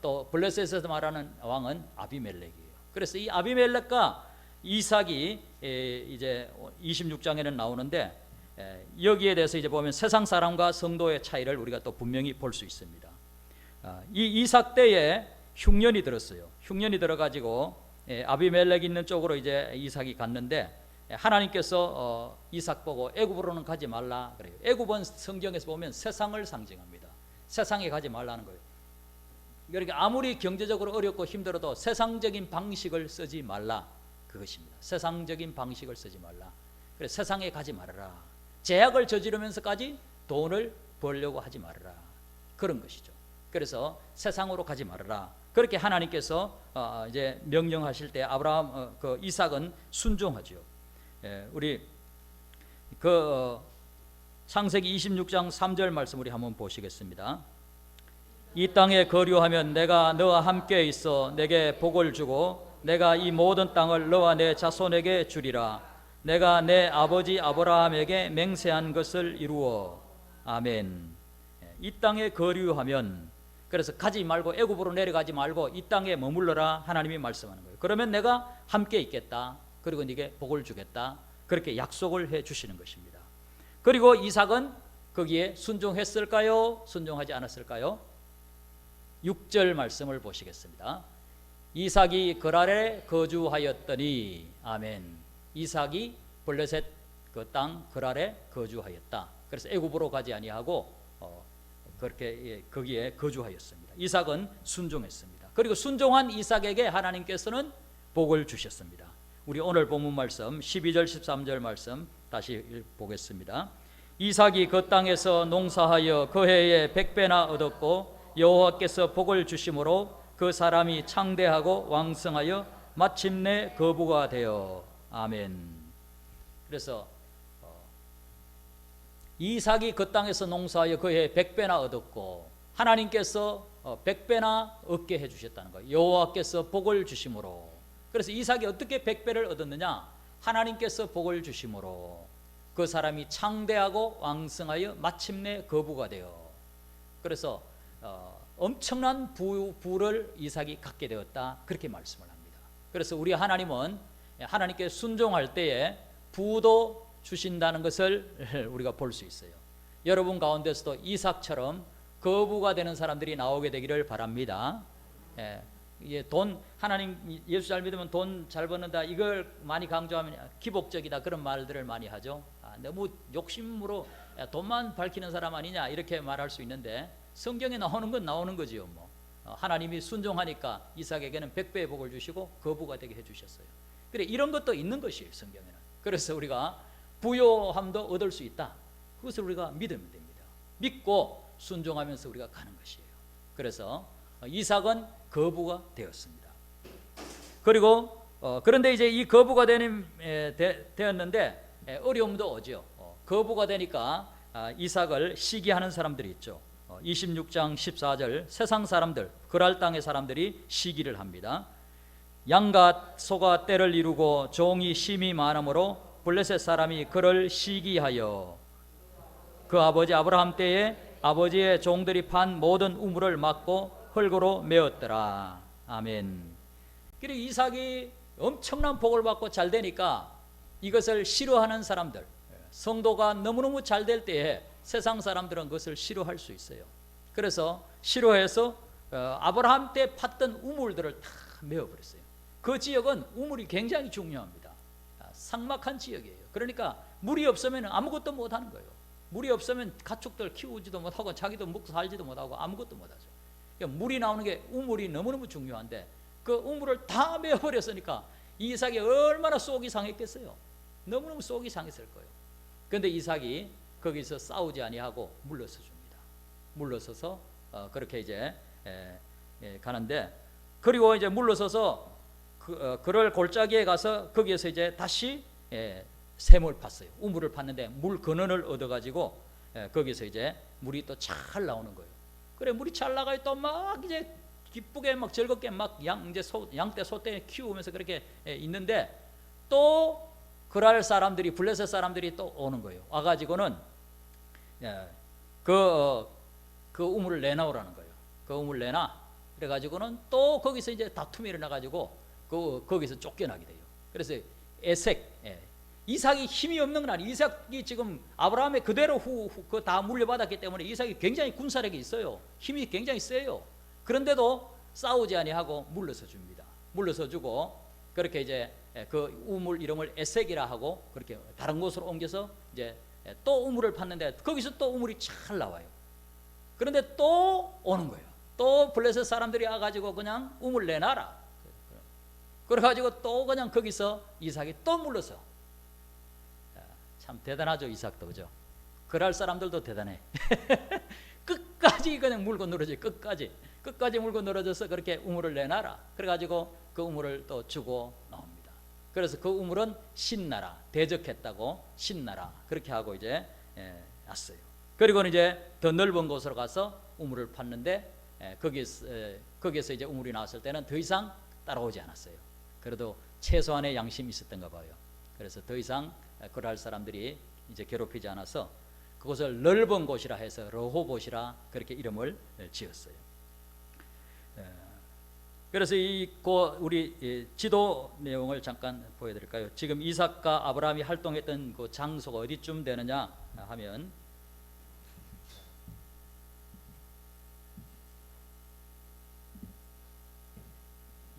또 블레셋에서 말하는 왕은 아비멜렉이에요. 그래서 이 아비멜렉과 이삭이 이제 26장에는 나오는데 여기에 대해서 이제 보면 세상 사람과 성도의 차이를 우리가 또 분명히 볼 수 있습니다. 이 이삭 때에 흉년이 들었어요. 흉년이 들어가지고 아비멜렉 있는 쪽으로 이제 이삭이 갔는데 하나님께서 이삭 보고 애굽으로는 가지 말라 그래요. 애굽은 성경에서 보면 세상을 상징합니다. 세상에 가지 말라는 거예요. 그러니까 아무리 경제적으로 어렵고 힘들어도 세상적인 방식을 쓰지 말라 그것입니다. 세상적인 방식을 쓰지 말라. 그래서 세상에 가지 말아라. 제약을 저지르면서까지 돈을 벌려고 하지 말아라. 그런 것이죠. 그래서 세상으로 가지 말아라. 그렇게 하나님께서 이제 명령하실 때 아브라함 이삭은 순종하죠. 우리 창세기 26장 3절 말씀 우리 한번 보시겠습니다. 이 땅에 거류하면 내가 너와 함께 있어 내게 복을 주고 내가 이 모든 땅을 너와 내 자손에게 주리라. 내가 내 아버지 아브라함에게 맹세한 것을 이루어. 아멘. 이 땅에 거류하면, 그래서 가지 말고 애굽으로 내려가지 말고 이 땅에 머물러라 하나님이 말씀하는 거예요. 그러면 내가 함께 있겠다. 그리고 네게 복을 주겠다. 그렇게 약속을 해 주시는 것입니다. 그리고 이삭은 거기에 순종했을까요? 순종하지 않았을까요? 6절 말씀을 보시겠습니다. 이삭이 그랄에 거주하였더니. 아멘. 이삭이 블레셋 그 땅 그랄에 거주하였다. 그래서 애굽으로 가지 아니하고 그렇게 거기에 거주하였습니다. 이삭은 순종했습니다. 그리고 순종한 이삭에게 하나님께서는 복을 주셨습니다. 우리 오늘 본문 말씀 12절 13절 말씀 다시 보겠습니다. 이삭이 그 땅에서 농사하여 그 해에 100배나 얻었고 여호와께서 복을 주심으로 그 사람이 창대하고 왕성하여 마침내 거부가 되어. 아멘. 그래서 이삭이 그 땅에서 농사하여 그 해에 100배나 얻었고 하나님께서 100배나 얻게 해주셨다는 거예요. 여호와께서 복을 주심으로. 그래서 이삭이 어떻게 100배를 얻었느냐? 하나님께서 복을 주심으로 그 사람이 창대하고 왕성하여 마침내 거부가 되어. 그래서 엄청난 부를 이삭이 갖게 되었다. 그렇게 말씀을 합니다. 그래서 우리 하나님은 하나님께 순종할 때에 부도 주신다는 것을 우리가 볼 수 있어요. 여러분 가운데서도 이삭처럼 거부가 되는 사람들이 나오게 되기를 바랍니다. 돈, 하나님 예수 잘 믿으면 돈 잘 버는다, 이걸 많이 강조하면 기복적이다, 그런 말들을 많이 하죠. 너무 욕심으로 돈만 밝히는 사람 아니냐 이렇게 말할 수 있는데 성경에 나오는 건 나오는 거지요. 하나님이 순종하니까 이삭에게는 100배의 복을 주시고 거부가 되게 해주셨어요. 그래, 이런 것도 있는 것이에요, 성경에는. 그래서 우리가 부요함도 얻을 수 있다. 그것을 우리가 믿으면 됩니다. 믿고 순종하면서 우리가 가는 것이에요. 그래서 이삭은 거부가 되었습니다. 그리고 그런데 이제 이 거부가 되었는데 어려움도 오죠. 거부가 되니까 이삭을 시기하는 사람들이 있죠. 26장 14절, 세상 사람들, 그랄 땅의 사람들이 시기를 합니다. 양과 소가 때를 이루고 종이 심이 많으므로 블레셋 사람이 그를 시기하여 그 아버지 아브라함 때에 아버지의 종들이 판 모든 우물을 막고 흙으로 메었더라. 아멘. 그리고 이삭이 엄청난 복을 받고 잘 되니까 이것을 싫어하는 사람들, 성도가 너무너무 잘 될 때에 세상 사람들은 그것을 싫어할 수 있어요. 그래서 싫어해서 아브라함 때 팠던 우물들을 다 메어버렸어요. 그 지역은 우물이 굉장히 중요합니다. 삭막한 지역이에요. 그러니까 물이 없으면 아무것도 못하는 거예요. 물이 없으면 가축들 키우지도 못하고 자기도 먹고 살지도 못하고 아무것도 못하죠. 그러니까 물이 나오는 게 우물이 너무너무 중요한데 그 우물을 다 메어버렸으니까 이삭이 얼마나 속이 상했겠어요. 너무너무 속이 상했을 거예요. 그런데 이삭이 거기서 싸우지 아니하고 물러서 줍니다. 물러서서 그렇게 이제 가는데, 그리고 이제 물러서서 그를 골짜기에 가서 거기에서 이제 다시 샘을 팠어요. 우물을 팠는데 물 근원을 얻어가지고 거기서 이제 물이 또 잘 나오는 거예요. 그래, 물이 잘 나가요. 또 막 이제 기쁘게 막 즐겁게 막 양떼 소떼 키우면서 그렇게 있는데 또 그랄 사람들이, 블레셋 사람들이 또 오는 거예요. 와가지고는 그 우물을 내놔오라는 거예요. 그 우물 내놔. 그래가지고는 또 거기서 이제 다툼이 일어나가지고 거기서 쫓겨나게 돼요. 그래서 이삭이 힘이 없는 건 아니에요. 이삭이 지금 아브라함의 그대로 그 다 물려받았기 때문에 이삭이 굉장히 군사력이 있어요. 힘이 굉장히 세요. 그런데도 싸우지 아니하고 물러서 줍니다. 물러서 주고 그렇게 이제 그 우물 이름을 에색이라 하고 그렇게 다른 곳으로 옮겨서 이제 또 우물을 팠는데 거기서 또 우물이 잘 나와요. 그런데 또 오는 거예요. 또 블레셋 사람들이 와가지고 그냥 우물 내놔라. 그래가지고 또 그냥 거기서 이삭이 또 물러서. 참 대단하죠, 이삭도. 그죠? 그럴 사람들도 대단해. 끝까지 그냥 물고 늘어져. 끝까지 물고 늘어져서 그렇게 우물을 내놔라. 그래가지고 그 우물을 또 주고 나옵니다. 그래서 그 우물은 신나라, 대적했다고 신나라 그렇게 하고 이제 왔어요. 그리고는 이제 더 넓은 곳으로 가서 우물을 팠는데 거기에서 이제 우물이 나왔을 때는 더 이상 따라오지 않았어요. 그래도 최소한의 양심이 있었던가 봐요. 그래서 더 이상 그럴 사람들이 이제 괴롭히지 않아서 그곳을 넓은 곳이라 해서 르호봇이라 그렇게 이름을 지었어요. 그래서 우리 지도 내용을 잠깐 보여드릴까요? 지금 이삭과 아브라함이 활동했던 그 장소가 어디쯤 되느냐 하면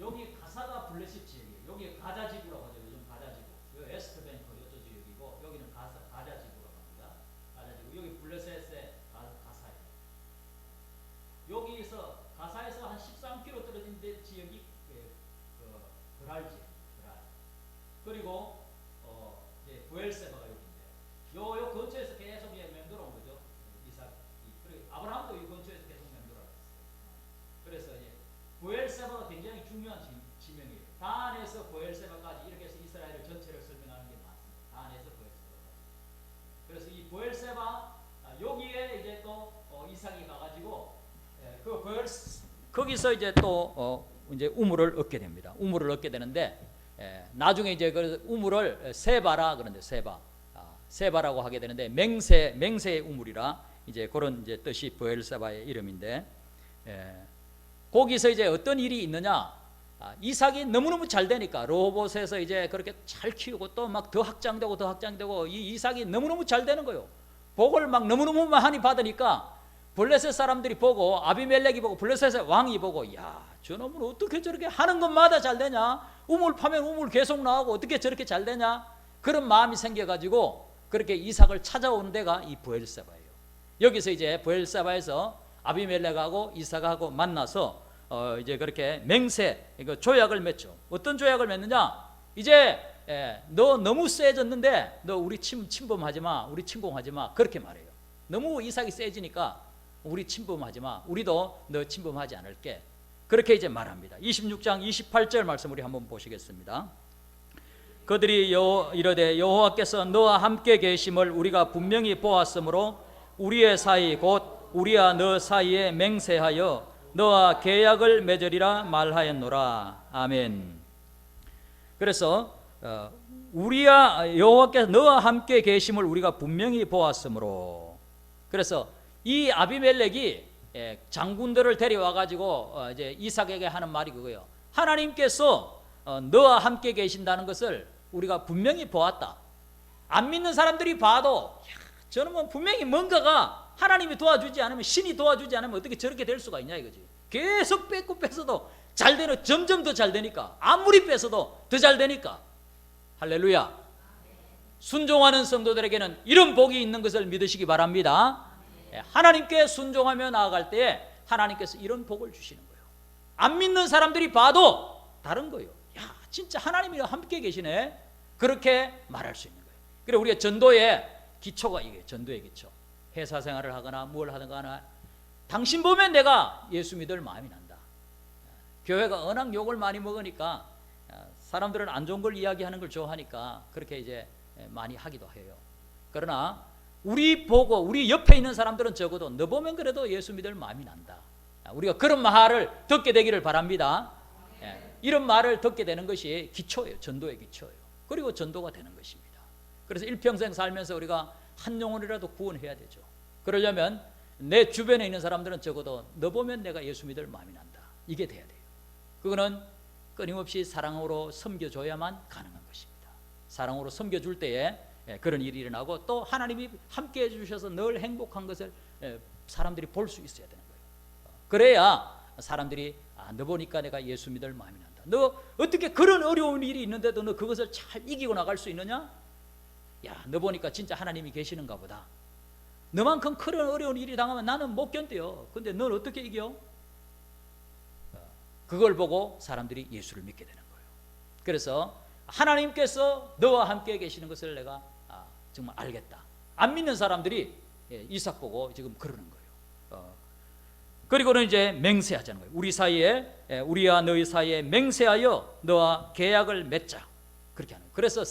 여기 가사가 블레셋 지역이에요. 여기 가자 지구라고 하죠. 요즘 가자 지구. 여기 웨스트뱅크 이쪽 지역이고 여기는 가자 지구라고 합니다. 가자 지구. 여기 블레셋의 가사예요. 여기서 가사에서 한 13km 떨어진 데 지역이 그랄 지역. 그리고 이제 부엘세바가 여기인데 요 근처에서 계속 맴돌아 온 거죠. 그리고 아브라함도 이 근처에서 계속 맴돌아 왔어요. 그래서 이제 부엘세바가 굉장히 중요한 지명이에요. 단에서 부엘세바까지 이렇게 해서 이스라엘 전체를 설명하는 게 많습니다. 단에서 부엘세바까지. 그래서 이 부엘세바 여기에 이제 또 이삭이 가가지고 거기서 이제 또 이제 우물을 얻게 됩니다. 우물을 얻게 되는데 나중에 이제 그 우물을 세바라 그런데 세바라고 하게 되는데 맹세의 우물이라 이제 그런 이제 뜻이 부엘세바의 이름인데 거기서 이제 어떤 일이 있느냐? 이삭이 너무너무 잘 되니까 르호봇에서 이제 그렇게 잘 키우고 또 막 더 확장되고 이 이삭이 너무너무 잘 되는 거예요. 복을 막 너무너무 많이 받으니까 블레셋 사람들이 보고 아비멜렉이 보고 블레셋의 왕이 보고 야, 저놈은 어떻게 저렇게 하는 것마다 잘 되냐? 우물 파면 우물 계속 나오고 어떻게 저렇게 잘 되냐? 그런 마음이 생겨가지고 그렇게 이삭을 찾아오는 데가 이 부엘세바예요. 여기서 이제 부엘세바에서 아비멜렉하고 이삭하고 만나서 이제 그렇게 맹세, 조약을 맺죠. 어떤 조약을 맺느냐? 이제 너 너무 세졌는데 너 우리 침범하지 마, 우리 침공하지 마, 그렇게 말해요. 너무 이삭이 세지니까 우리 침범하지 마, 우리도 너 침범하지 않을게, 그렇게 이제 말합니다. 26장 28절 말씀 우리 한번 보시겠습니다. 그들이 이르되 여호와께서 너와 함께 계심을 우리가 분명히 보았으므로 우리의 사이 곧 우리와 너 사이에 맹세하여 너와 계약을 맺으리라 말하였노라. 아멘. 그래서 우리와 여호와께서 너와 함께 계심을 우리가 분명히 보았으므로, 그래서 이 아비멜렉이 장군들을 데려와 가지고 이제 이삭에게 하는 말이 그거예요. 하나님께서 너와 함께 계신다는 것을 우리가 분명히 보았다. 안 믿는 사람들이 봐도 저는 뭐 분명히 뭔가가 하나님이 도와주지 않으면, 신이 도와주지 않으면 어떻게 저렇게 될 수가 있냐 이거지. 계속 뺏고 뺏어도 잘 되는, 점점 더 잘 되니까, 아무리 뺏어도 더 잘 되니까. 할렐루야. 순종하는 성도들에게는 이런 복이 있는 것을 믿으시기 바랍니다. 하나님께 순종하며 나아갈 때에 하나님께서 이런 복을 주시는 거예요. 안 믿는 사람들이 봐도 다른 거예요. 야, 진짜 하나님이랑 함께 계시네, 그렇게 말할 수 있는 거예요. 그래, 우리가 전도의 기초가 이게 전도의 기초. 회사 생활을 하거나 뭘 하거나 당신 보면 내가 예수 믿을 마음이 난다. 교회가 워낙 욕을 많이 먹으니까 사람들은 안 좋은 걸 이야기하는 걸 좋아하니까 그렇게 이제 많이 하기도 해요. 그러나 우리 보고 우리 옆에 있는 사람들은 적어도 너 보면 그래도 예수 믿을 마음이 난다. 우리가 그런 말을 듣게 되기를 바랍니다. 이런 말을 듣게 되는 것이 기초예요. 전도의 기초예요. 그리고 전도가 되는 것입니다. 그래서 일평생 살면서 우리가 한 영혼이라도 구원해야 되죠. 그러려면 내 주변에 있는 사람들은 적어도 너 보면 내가 예수 믿을 마음이 난다, 이게 돼야 돼요. 그거는 끊임없이 사랑으로 섬겨줘야만 가능한 것입니다. 사랑으로 섬겨줄 때에 그런 일이 일어나고, 또 하나님이 함께 해주셔서 늘 행복한 것을 사람들이 볼 수 있어야 되는 거예요. 그래야 사람들이 너 보니까 내가 예수 믿을 마음이 난다. 너 어떻게 그런 어려운 일이 있는데도 너 그것을 잘 이기고 나갈 수 있느냐? 야, 너 보니까 진짜 하나님이 계시는가 보다. 너만큼 그런 어려운 일이 당하면 나는 못 견뎌요. 근데 넌 어떻게 이겨? 그걸 보고 사람들이 예수를 믿게 되는 거예요. 그래서 하나님께서 너와 함께 계시는 것을 내가 정말 알겠다. 안 믿는 사람들이 이삭 보고 지금 그러는 거예요. 그리고는 이제 맹세하자는 거예요. 우리 사이에, 우리와 너희 사이에 맹세하여 너와 계약을 맺자, 그렇게 하는 거예요. 그래서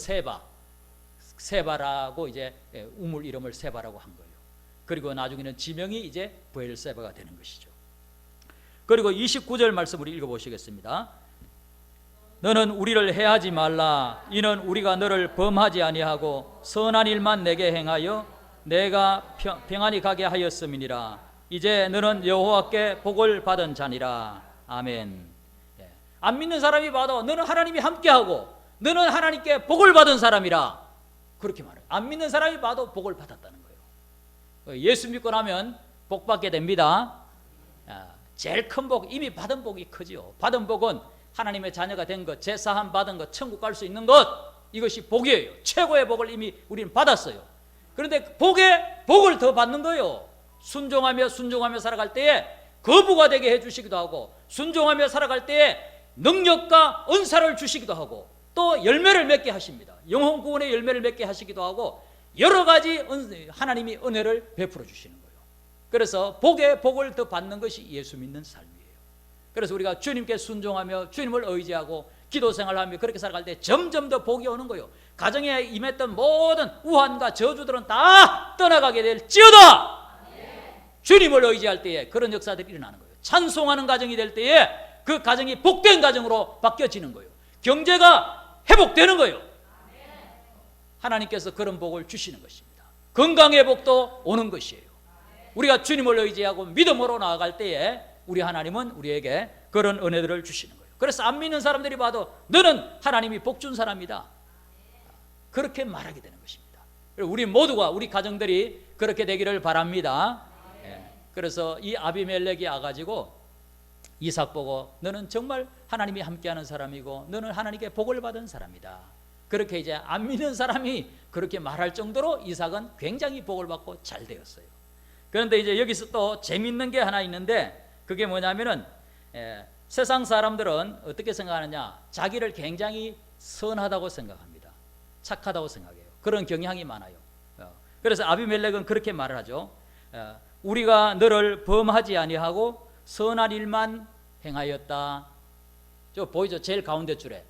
세바라고 이제 우물 이름을 세바라고 한 거예요. 그리고 나중에는 지명이 이제 브엘세바가 되는 것이죠. 그리고 29절 말씀 우리 읽어보시겠습니다. 너는 우리를 해하지 말라. 이는 우리가 너를 범하지 아니하고 선한 일만 내게 행하여 내가 평안히 가게 하였음이니라. 이제 너는 여호와께 복을 받은 자니라. 아멘. 안 믿는 사람이 봐도 너는 하나님이 함께하고 너는 하나님께 복을 받은 사람이라, 그렇게 말해요. 안 믿는 사람이 봐도 복을 받았다는 거예요. 예수 믿고 나면 복 받게 됩니다. 제일 큰 복, 이미 받은 복이 크지요. 받은 복은 하나님의 자녀가 된 것, 제사함 받은 것, 천국 갈 수 있는 것, 이것이 복이에요. 최고의 복을 이미 우리는 받았어요. 그런데 복을 더 받는 거예요. 순종하며 살아갈 때에 거부가 되게 해주시기도 하고, 순종하며 살아갈 때에 능력과 은사를 주시기도 하고, 또 열매를 맺게 하십니다. 영혼 구원의 열매를 맺게 하시기도 하고, 여러 가지 하나님이 은혜를 베풀어 주시는 거예요. 그래서 복을 더 받는 것이 예수 믿는 삶이에요. 그래서 우리가 주님께 순종하며 주님을 의지하고 기도 생활하며 그렇게 살아갈 때 점점 더 복이 오는 거예요. 가정에 임했던 모든 우환과 저주들은 다 떠나가게 될지어다. 주님을 의지할 때에 그런 역사들이 일어나는 거예요. 찬송하는 가정이 될 때에 그 가정이 복된 가정으로 바뀌어지는 거예요. 경제가 회복되는 거예요. 하나님께서 그런 복을 주시는 것입니다. 건강의 복도 오는 것이에요. 우리가 주님을 의지하고 믿음으로 나아갈 때에 우리 하나님은 우리에게 그런 은혜들을 주시는 거예요. 그래서 안 믿는 사람들이 봐도 너는 하나님이 복 준 사람이다, 그렇게 말하게 되는 것입니다. 우리 모두가, 우리 가정들이 그렇게 되기를 바랍니다. 그래서 이 아비멜렉이 와가지고 이삭 보고 너는 정말 하나님이 함께하는 사람이고 너는 하나님께 복을 받은 사람이다, 그렇게 이제 안 믿는 사람이 그렇게 말할 정도로 이삭은 굉장히 복을 받고 잘 되었어요. 그런데 이제 여기서 또 재밌는 게 하나 있는데, 그게 뭐냐면은 세상 사람들은 어떻게 생각하느냐, 자기를 굉장히 선하다고 생각합니다. 착하다고 생각해요. 그런 경향이 많아요. 그래서 아비멜렉은 그렇게 말을 하죠. 우리가 너를 범하지 아니하고 선한 일만 행하였다. 저 보이죠? 제일 가운데 줄에.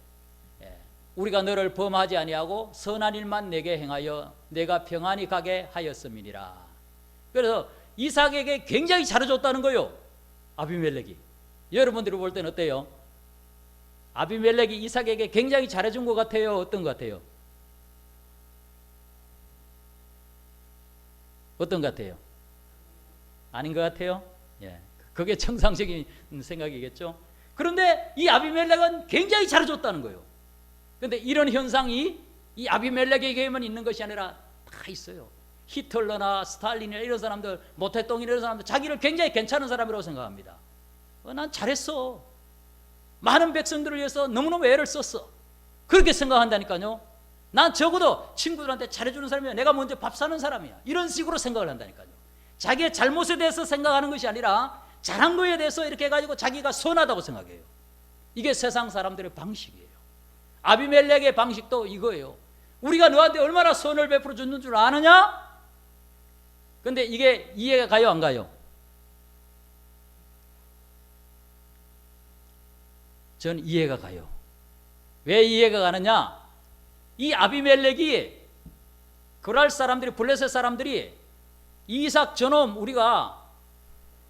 우리가 너를 범하지 아니하고 선한 일만 내게 행하여 내가 평안히 가게 하였음이니라. 그래서 이삭에게 굉장히 잘해줬다는 거예요. 아비멜렉이. 여러분들이 볼 때는 어때요? 아비멜렉이 이삭에게 굉장히 잘해준 것 같아요? 어떤 것 같아요? 어떤 것 같아요? 아닌 것 같아요? 예, 그게 정상적인 생각이겠죠. 그런데 이 아비멜렉은 굉장히 잘해줬다는 거예요. 그런데 이런 현상이 이 아비멜렉에게만 있는 것이 아니라 다 있어요. 히틀러나 스탈린이나 이런 사람들, 모태똥이나 이런 사람들 자기를 굉장히 괜찮은 사람이라고 생각합니다. 난 잘했어. 많은 백성들을 위해서 너무너무 애를 썼어. 그렇게 생각한다니까요. 난 적어도 친구들한테 잘해주는 사람이야. 내가 먼저 밥 사는 사람이야. 이런 식으로 생각을 한다니까요. 자기의 잘못에 대해서 생각하는 것이 아니라 잘한 거에 대해서 이렇게 해가지고 자기가 선하다고 생각해요. 이게 세상 사람들의 방식이에요. 아비멜렉의 방식도 이거예요. 우리가 너한테 얼마나 선을 베풀어 줬는 줄 아느냐? 근데 이게 이해가 가요, 안 가요? 저는 이해가 가요. 왜 이해가 가느냐? 이 아비멜렉이 그랄 사람들이, 블레셋 사람들이 이삭 저놈 우리가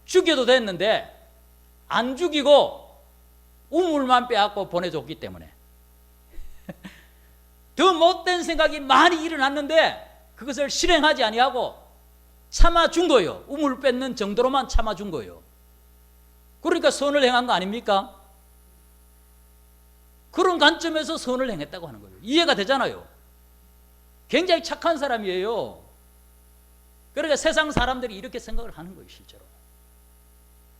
죽여도 됐는데 안 죽이고 우물만 빼앗고 보내줬기 때문에 더 못된 생각이 많이 일어났는데 그것을 실행하지 아니하고 참아준 거예요. 우물 뺏는 정도로만 참아준 거예요. 그러니까 선을 행한 거 아닙니까? 그런 관점에서 선을 행했다고 하는 거예요. 이해가 되잖아요. 굉장히 착한 사람이에요. 그러니까 세상 사람들이 이렇게 생각을 하는 거예요. 실제로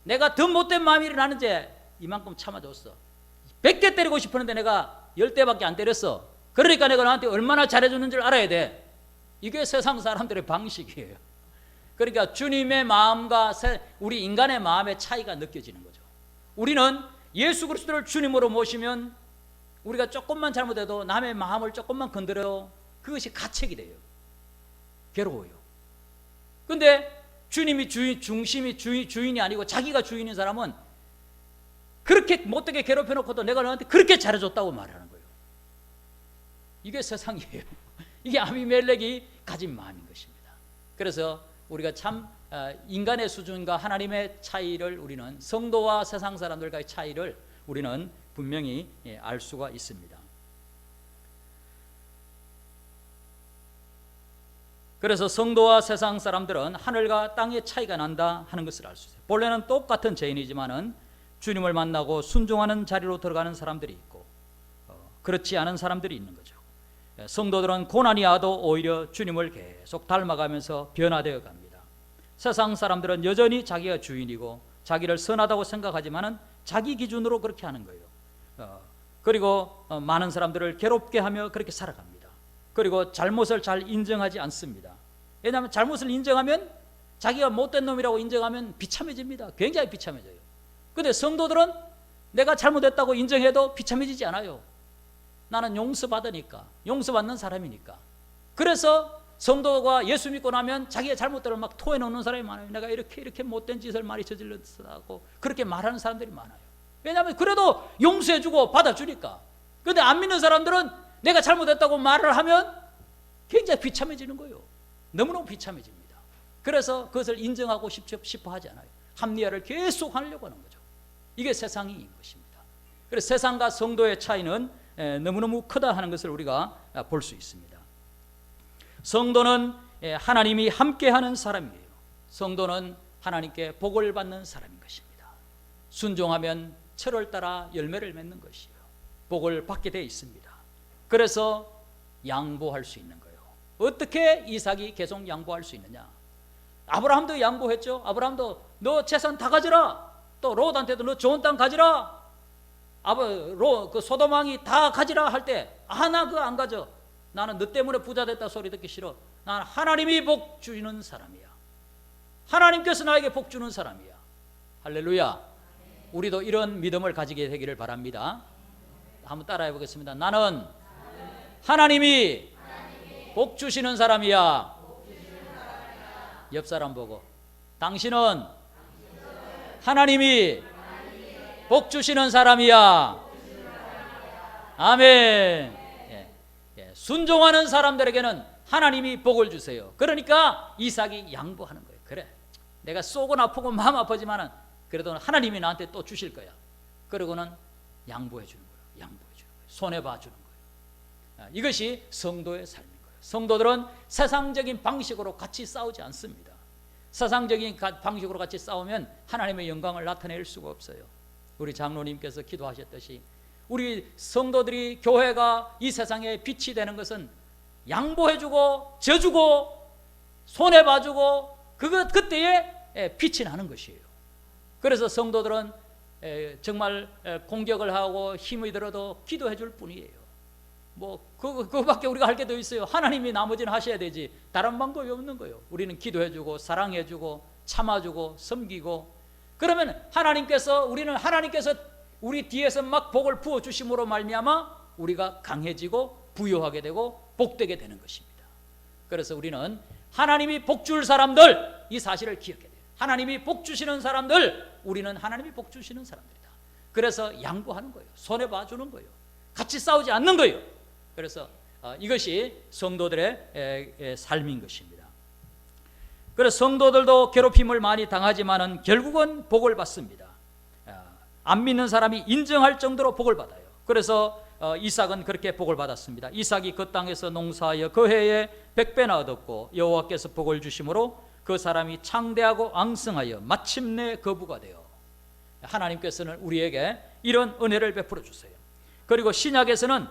내가 더 못된 마음이 일어나는데 이만큼 참아줬어. 100대 때리고 싶었는데 내가 10대밖에 안 때렸어. 그러니까 내가 너한테 얼마나 잘해줬는 줄 알아야 돼. 이게 세상 사람들의 방식이에요. 그러니까 주님의 마음과 우리 인간의 마음의 차이가 느껴지는 거죠. 우리는 예수 그리스도를 주님으로 모시면 우리가 조금만 잘못해도 남의 마음을 조금만 건드려도 그것이 가책이 돼요. 괴로워요. 근데 주님이 주인이 아니고 자기가 주인인 사람은 그렇게 못되게 괴롭혀놓고도 내가 너한테 그렇게 잘해줬다고 말하는 거예요. 이게 세상이에요. 이게 아비멜렉이 가진 마음인 것입니다. 그래서 우리가 참 인간의 수준과 하나님의 차이를, 우리는 성도와 세상 사람들과의 차이를 우리는 분명히 알 수가 있습니다. 그래서 성도와 세상 사람들은 하늘과 땅의 차이가 난다 하는 것을 알 수 있어요. 본래는 똑같은 죄인이지만은 주님을 만나고 순종하는 자리로 들어가는 사람들이 있고 그렇지 않은 사람들이 있는 거죠. 성도들은 고난이 와도 오히려 주님을 계속 닮아가면서 변화되어 갑니다. 세상 사람들은 여전히 자기가 주인이고 자기를 선하다고 생각하지만은 자기 기준으로 그렇게 하는 거예요. 그리고 많은 사람들을 괴롭게 하며 그렇게 살아갑니다. 그리고 잘못을 잘 인정하지 않습니다. 왜냐하면 잘못을 인정하면, 자기가 못된 놈이라고 인정하면 비참해집니다. 굉장히 비참해져요. 그런데 성도들은 내가 잘못했다고 인정해도 비참해지지 않아요. 나는 용서받으니까, 용서받는 사람이니까. 그래서 성도가 예수 믿고 나면 자기의 잘못들을 막 토해놓는 사람이 많아요. 내가 이렇게 못된 짓을 많이 저질렀다고 그렇게 말하는 사람들이 많아요. 왜냐하면 그래도 용서해주고 받아주니까. 그런데 안 믿는 사람들은 내가 잘못했다고 말을 하면 굉장히 비참해지는 거예요. 너무너무 비참해집니다. 그래서 그것을 인정하고 싶어 하지 않아요. 합리화를 계속 하려고 하는 거죠. 이게 세상인 것입니다. 그래서 세상과 성도의 차이는 너무너무 크다 하는 것을 우리가 볼 수 있습니다. 성도는 하나님이 함께하는 사람이에요. 성도는 하나님께 복을 받는 사람인 것입니다. 순종하면 철을 따라 열매를 맺는 것이에요. 복을 받게 되어 있습니다. 그래서 양보할 수 있는 거예요. 어떻게 이삭이 계속 양보할 수 있느냐? 아브라함도 양보했죠. 아브라함도 너 재산 다 가져라. 또 롯한테도 너 좋은 땅 가져라. 그 소돔 왕이 다 가지라 할 때 나 그거 안 가져. 나는 너 때문에 부자 됐다 소리 듣기 싫어. 나는 하나님이 복 주는 사람이야. 하나님께서 나에게 복 주는 사람이야. 할렐루야. 우리도 이런 믿음을 가지게 되기를 바랍니다. 한번 따라해 보겠습니다. 나는 하나님이 복 주시는 사람이야. 옆 사람 보고, 당신은 하나님이 복 주시는 사람이야. 아멘. 예. 순종하는 사람들에게는 하나님이 복을 주세요. 그러니까 이삭이 양보하는 거예요. 그래, 내가 쏘고 아프고 마음 아프지만은 그래도 하나님이 나한테 또 주실 거야. 그러고는 양보해 주는 거예요. 양보해 주는 거예요. 손해 봐 주는 거예요. 이것이 성도의 삶인 거예요. 성도들은 세상적인 방식으로 같이 싸우지 않습니다. 세상적인 방식으로 같이 싸우면 하나님의 영광을 나타낼 수가 없어요. 우리 장로님께서 기도하셨듯이 우리 성도들이, 교회가 이 세상에 빛이 되는 것은 양보해주고 져주고 손해봐주고 그때에 빛이 나는 것이에요. 그래서 성도들은 정말 공격을 하고 힘이 들어도 기도해줄 뿐이에요. 뭐 그거밖에 우리가 할 게 더 있어요. 하나님이 나머지는 하셔야 되지, 다른 방법이 없는 거예요. 우리는 기도해주고 사랑해주고 참아주고 섬기고, 그러면 우리는 하나님께서 우리 뒤에서 막 복을 부어주심으로 말미암아 우리가 강해지고 부유하게 되고 복되게 되는 것입니다. 그래서 우리는 하나님이 복 줄 사람들, 이 사실을 기억해야 돼요. 하나님이 복 주시는 사람들, 우리는 하나님이 복 주시는 사람들이다. 그래서 양보하는 거예요. 손해봐 주는 거예요. 같이 싸우지 않는 거예요. 그래서 이것이 성도들의 삶인 것입니다. 그래서 성도들도 괴롭힘을 많이 당하지만은 결국은 복을 받습니다. 안 믿는 사람이 인정할 정도로 복을 받아요. 그래서 이삭은 그렇게 복을 받았습니다. 이삭이 그 땅에서 농사하여 그 해에 100배나 얻었고 여호와께서 복을 주심으로 그 사람이 창대하고 앙승하여 마침내 거부가 되어. 하나님께서는 우리에게 이런 은혜를 베풀어 주세요. 그리고 신약에서는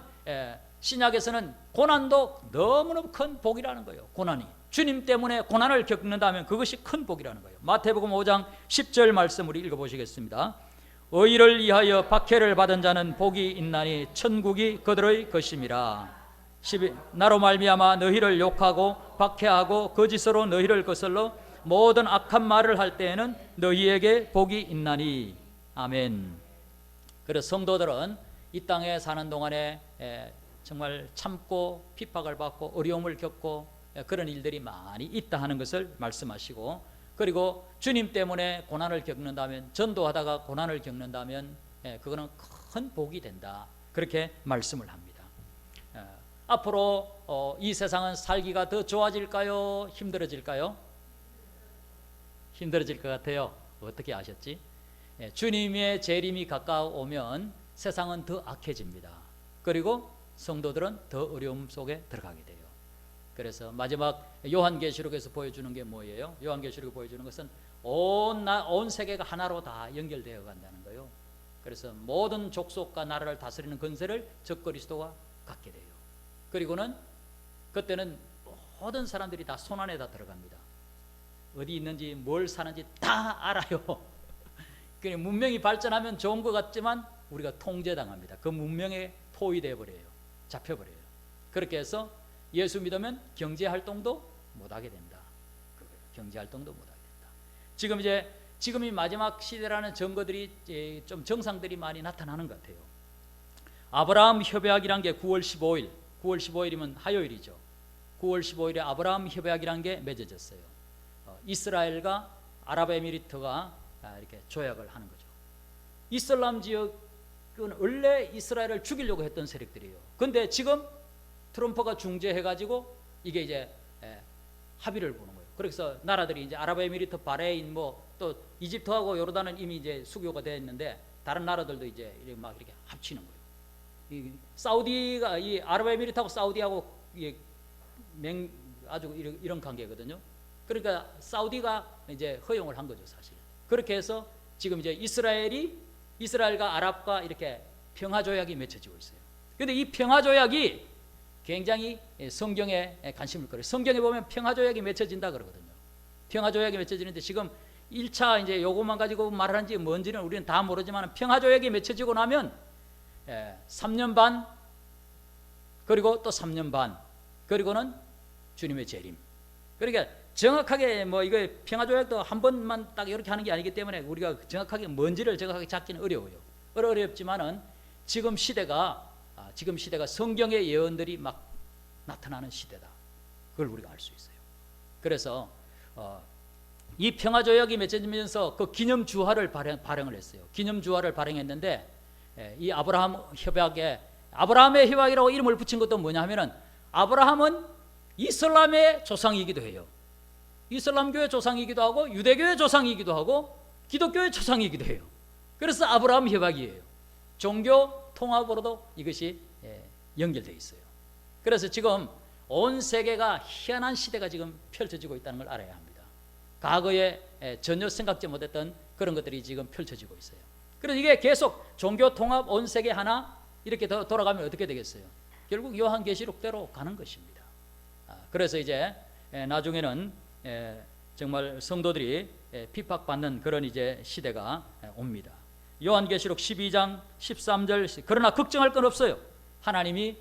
고난도 너무너무 큰 복이라는 거예요. 고난이, 주님 때문에 고난을 겪는다면 그것이 큰 복이라는 거예요. 마태복음 5장 10절 말씀 우리 읽어보시겠습니다. 의를 위하여 박해를 받은 자는 복이 있나니 천국이 그들의 것임이라. 나로 말미암아 너희를 욕하고 박해하고 거짓으로 너희를 거슬러 모든 악한 말을 할 때에는 너희에게 복이 있나니. 아멘. 그래서 성도들은 이 땅에 사는 동안에 정말 참고 핍박을 받고 어려움을 겪고 그런 일들이 많이 있다 하는 것을 말씀하시고, 그리고 주님 때문에 고난을 겪는다면, 전도하다가 고난을 겪는다면 그거는 큰 복이 된다, 그렇게 말씀을 합니다. 앞으로 이 세상은 살기가 더 좋아질까요? 힘들어질까요? 힘들어질 것 같아요. 어떻게 아셨지? 주님의 재림이 가까워오면 세상은 더 악해집니다. 그리고 성도들은 더 어려움 속에 들어가게 돼요. 그래서 마지막 요한계시록에서 보여주는 게 뭐예요? 요한계시록이 보여주는 것은 온 세계가 하나로 다 연결되어 간다는 거예요. 그래서 모든 족속과 나라를 다스리는 권세를 적 그리스도가 갖게 돼요. 그리고는 그때는 모든 사람들이 다 손안에 다 들어갑니다. 어디 있는지 뭘 사는지 다 알아요. 문명이 발전하면 좋은 것 같지만 우리가 통제당합니다. 그 문명에 포위되어 버려요. 잡혀버려요. 그렇게 해서 예수 믿으면 경제활동도 못하게 된다. 경제활동도 못하게 된다. 지금이 마지막 시대라는 증거들이 좀 정상들이 많이 나타나는 것 같아요. 아브라함 협약이란 게 9월 15일이면 화요일이죠. 9월 15일에 아브라함 협약이란 게 맺어졌어요. 이스라엘과 아랍에미리트가 이렇게 조약을 하는 거죠. 이슬람 지역은 원래 이스라엘을 죽이려고 했던 세력들이에요. 그런데 지금 트럼프가 중재해가지고 이게 이제 합의를 보는 거예요. 그래서 나라들이 이제 아랍에미리트, 바레인, 또 이집트하고 요르단은 이미 이제 수교가 되어 있는데 다른 나라들도 이제 막 이렇게 합치는 거예요. 이 사우디가 이 아랍에미리트하고 사우디하고 아주 이런 관계거든요. 그러니까 사우디가 이제 허용을 한 거죠, 사실. 그렇게 해서 지금 이제 이스라엘과 아랍과 이렇게 평화 조약이 맺혀지고 있어요. 그런데 이 평화 조약이 굉장히 성경에 관심을 끌어요. 성경에 보면 평화 조약이 맺혀진다 그러거든요. 평화 조약이 맺혀지는데 지금 1차 이제 요것만 가지고 말하는지 뭔지는 우리는 다 모르지만 평화 조약이 맺혀지고 나면 3년 반, 그리고 또 3년 반, 그리고는 주님의 재림. 그러니까 정확하게 이거 평화 조약도 한 번만 딱 이렇게 하는 게 아니기 때문에 우리가 정확하게 뭔지를 정확하게 잡기는 어려워요. 어렵지만은 지금 시대가 성경의 예언들이 막 나타나는 시대다. 그걸 우리가 알 수 있어요. 그래서 이 평화조약이 맺어지면서 그 기념주화를 발행을 했어요. 기념주화를 발행했는데 이 아브라함의 협약이라고 이름을 붙인 것도 뭐냐 하면은 아브라함은 이슬람의 조상이기도 해요. 이슬람교의 조상이기도 하고 유대교의 조상이기도 하고 기독교의 조상이기도 해요. 그래서 아브라함 협약이에요. 종교 통합으로도 이것이 연결되어 있어요. 그래서 지금 온 세계가 희한한 시대가 지금 펼쳐지고 있다는 걸 알아야 합니다. 과거에 전혀 생각지 못했던 그런 것들이 지금 펼쳐지고 있어요. 그래서 이게 계속 종교 통합 온 세계 하나 이렇게 돌아가면 어떻게 되겠어요? 결국 요한계시록대로 가는 것입니다. 그래서 이제 나중에는 정말 성도들이 핍박받는 그런 이제 시대가 옵니다. 요한계시록 12장 13절 그러나 걱정할 건 없어요. 하나님이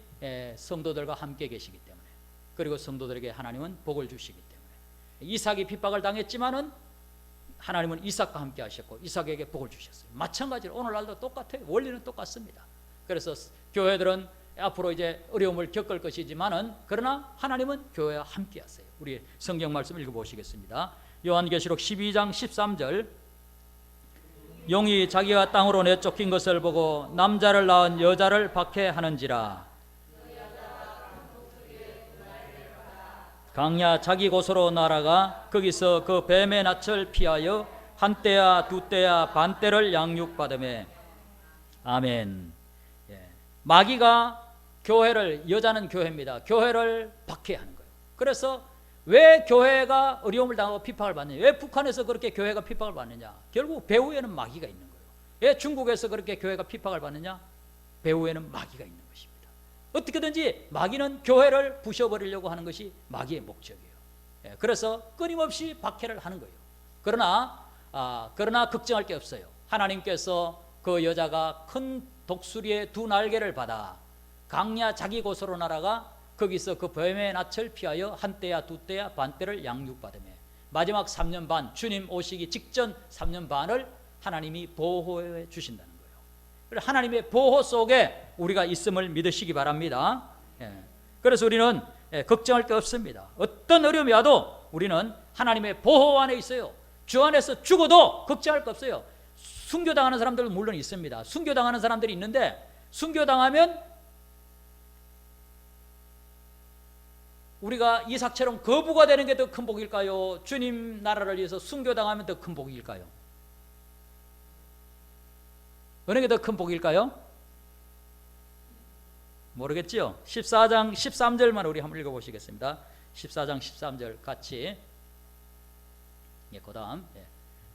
성도들과 함께 계시기 때문에, 그리고 성도들에게 하나님은 복을 주시기 때문에, 이삭이 핍박을 당했지만은 하나님은 이삭과 함께 하셨고 이삭에게 복을 주셨어요. 마찬가지로 오늘날도 똑같아요. 원리는 똑같습니다. 그래서 교회들은 앞으로 이제 어려움을 겪을 것이지만은 그러나 하나님은 교회와 함께 하세요. 우리 성경 말씀 읽어보시겠습니다. 요한계시록 12장 13절 용이 자기가 땅으로 내쫓긴 것을 보고 남자를 낳은 여자를 박해하는지라 강야 자기 곳으로 날아가 거기서 그 뱀의 낯을 피하여 한 때야 두 때야 반 때를 양육받으매. 아멘. 마귀가 교회를, 여자는 교회입니다, 교회를 박해하는 거예요. 그래서 왜 교회가 어려움을 당하고 핍박을 받느냐, 왜 북한에서 그렇게 교회가 핍박을 받느냐, 결국 배후에는 마귀가 있는 거예요. 왜 중국에서 그렇게 교회가 핍박을 받느냐, 배후에는 마귀가 있는 것입니다. 어떻게든지 마귀는 교회를 부셔버리려고 하는 것이 마귀의 목적이에요. 그래서 끊임없이 박해를 하는 거예요. 그러나 걱정할 게 없어요. 하나님께서 그 여자가 큰 독수리의 두 날개를 받아 강야 자기 곳으로 날아가 거기서 그 뱀의 낯을 피하여 한 때야 두 때야 반 때를 양육받으며 마지막 3년 반, 주님 오시기 직전 3년 반을 하나님이 보호해 주신다는 거예요. 하나님의 보호 속에 우리가 있음을 믿으시기 바랍니다. 그래서 우리는 걱정할 게 없습니다. 어떤 어려움이 와도 우리는 하나님의 보호 안에 있어요. 주 안에서 죽어도 걱정할 거 없어요. 순교당하는 사람들은 물론 있습니다. 순교당하는 사람들이 있는데, 순교당하면 우리가 이삭처럼 거부가 되는 게 더 큰 복일까요? 주님 나라를 위해서 순교당하면 더 큰 복일까요? 어느 게 더 큰 복일까요? 모르겠지요? 14장 13절만 우리 한번 읽어보시겠습니다. 14장 13절 같이. 그 다음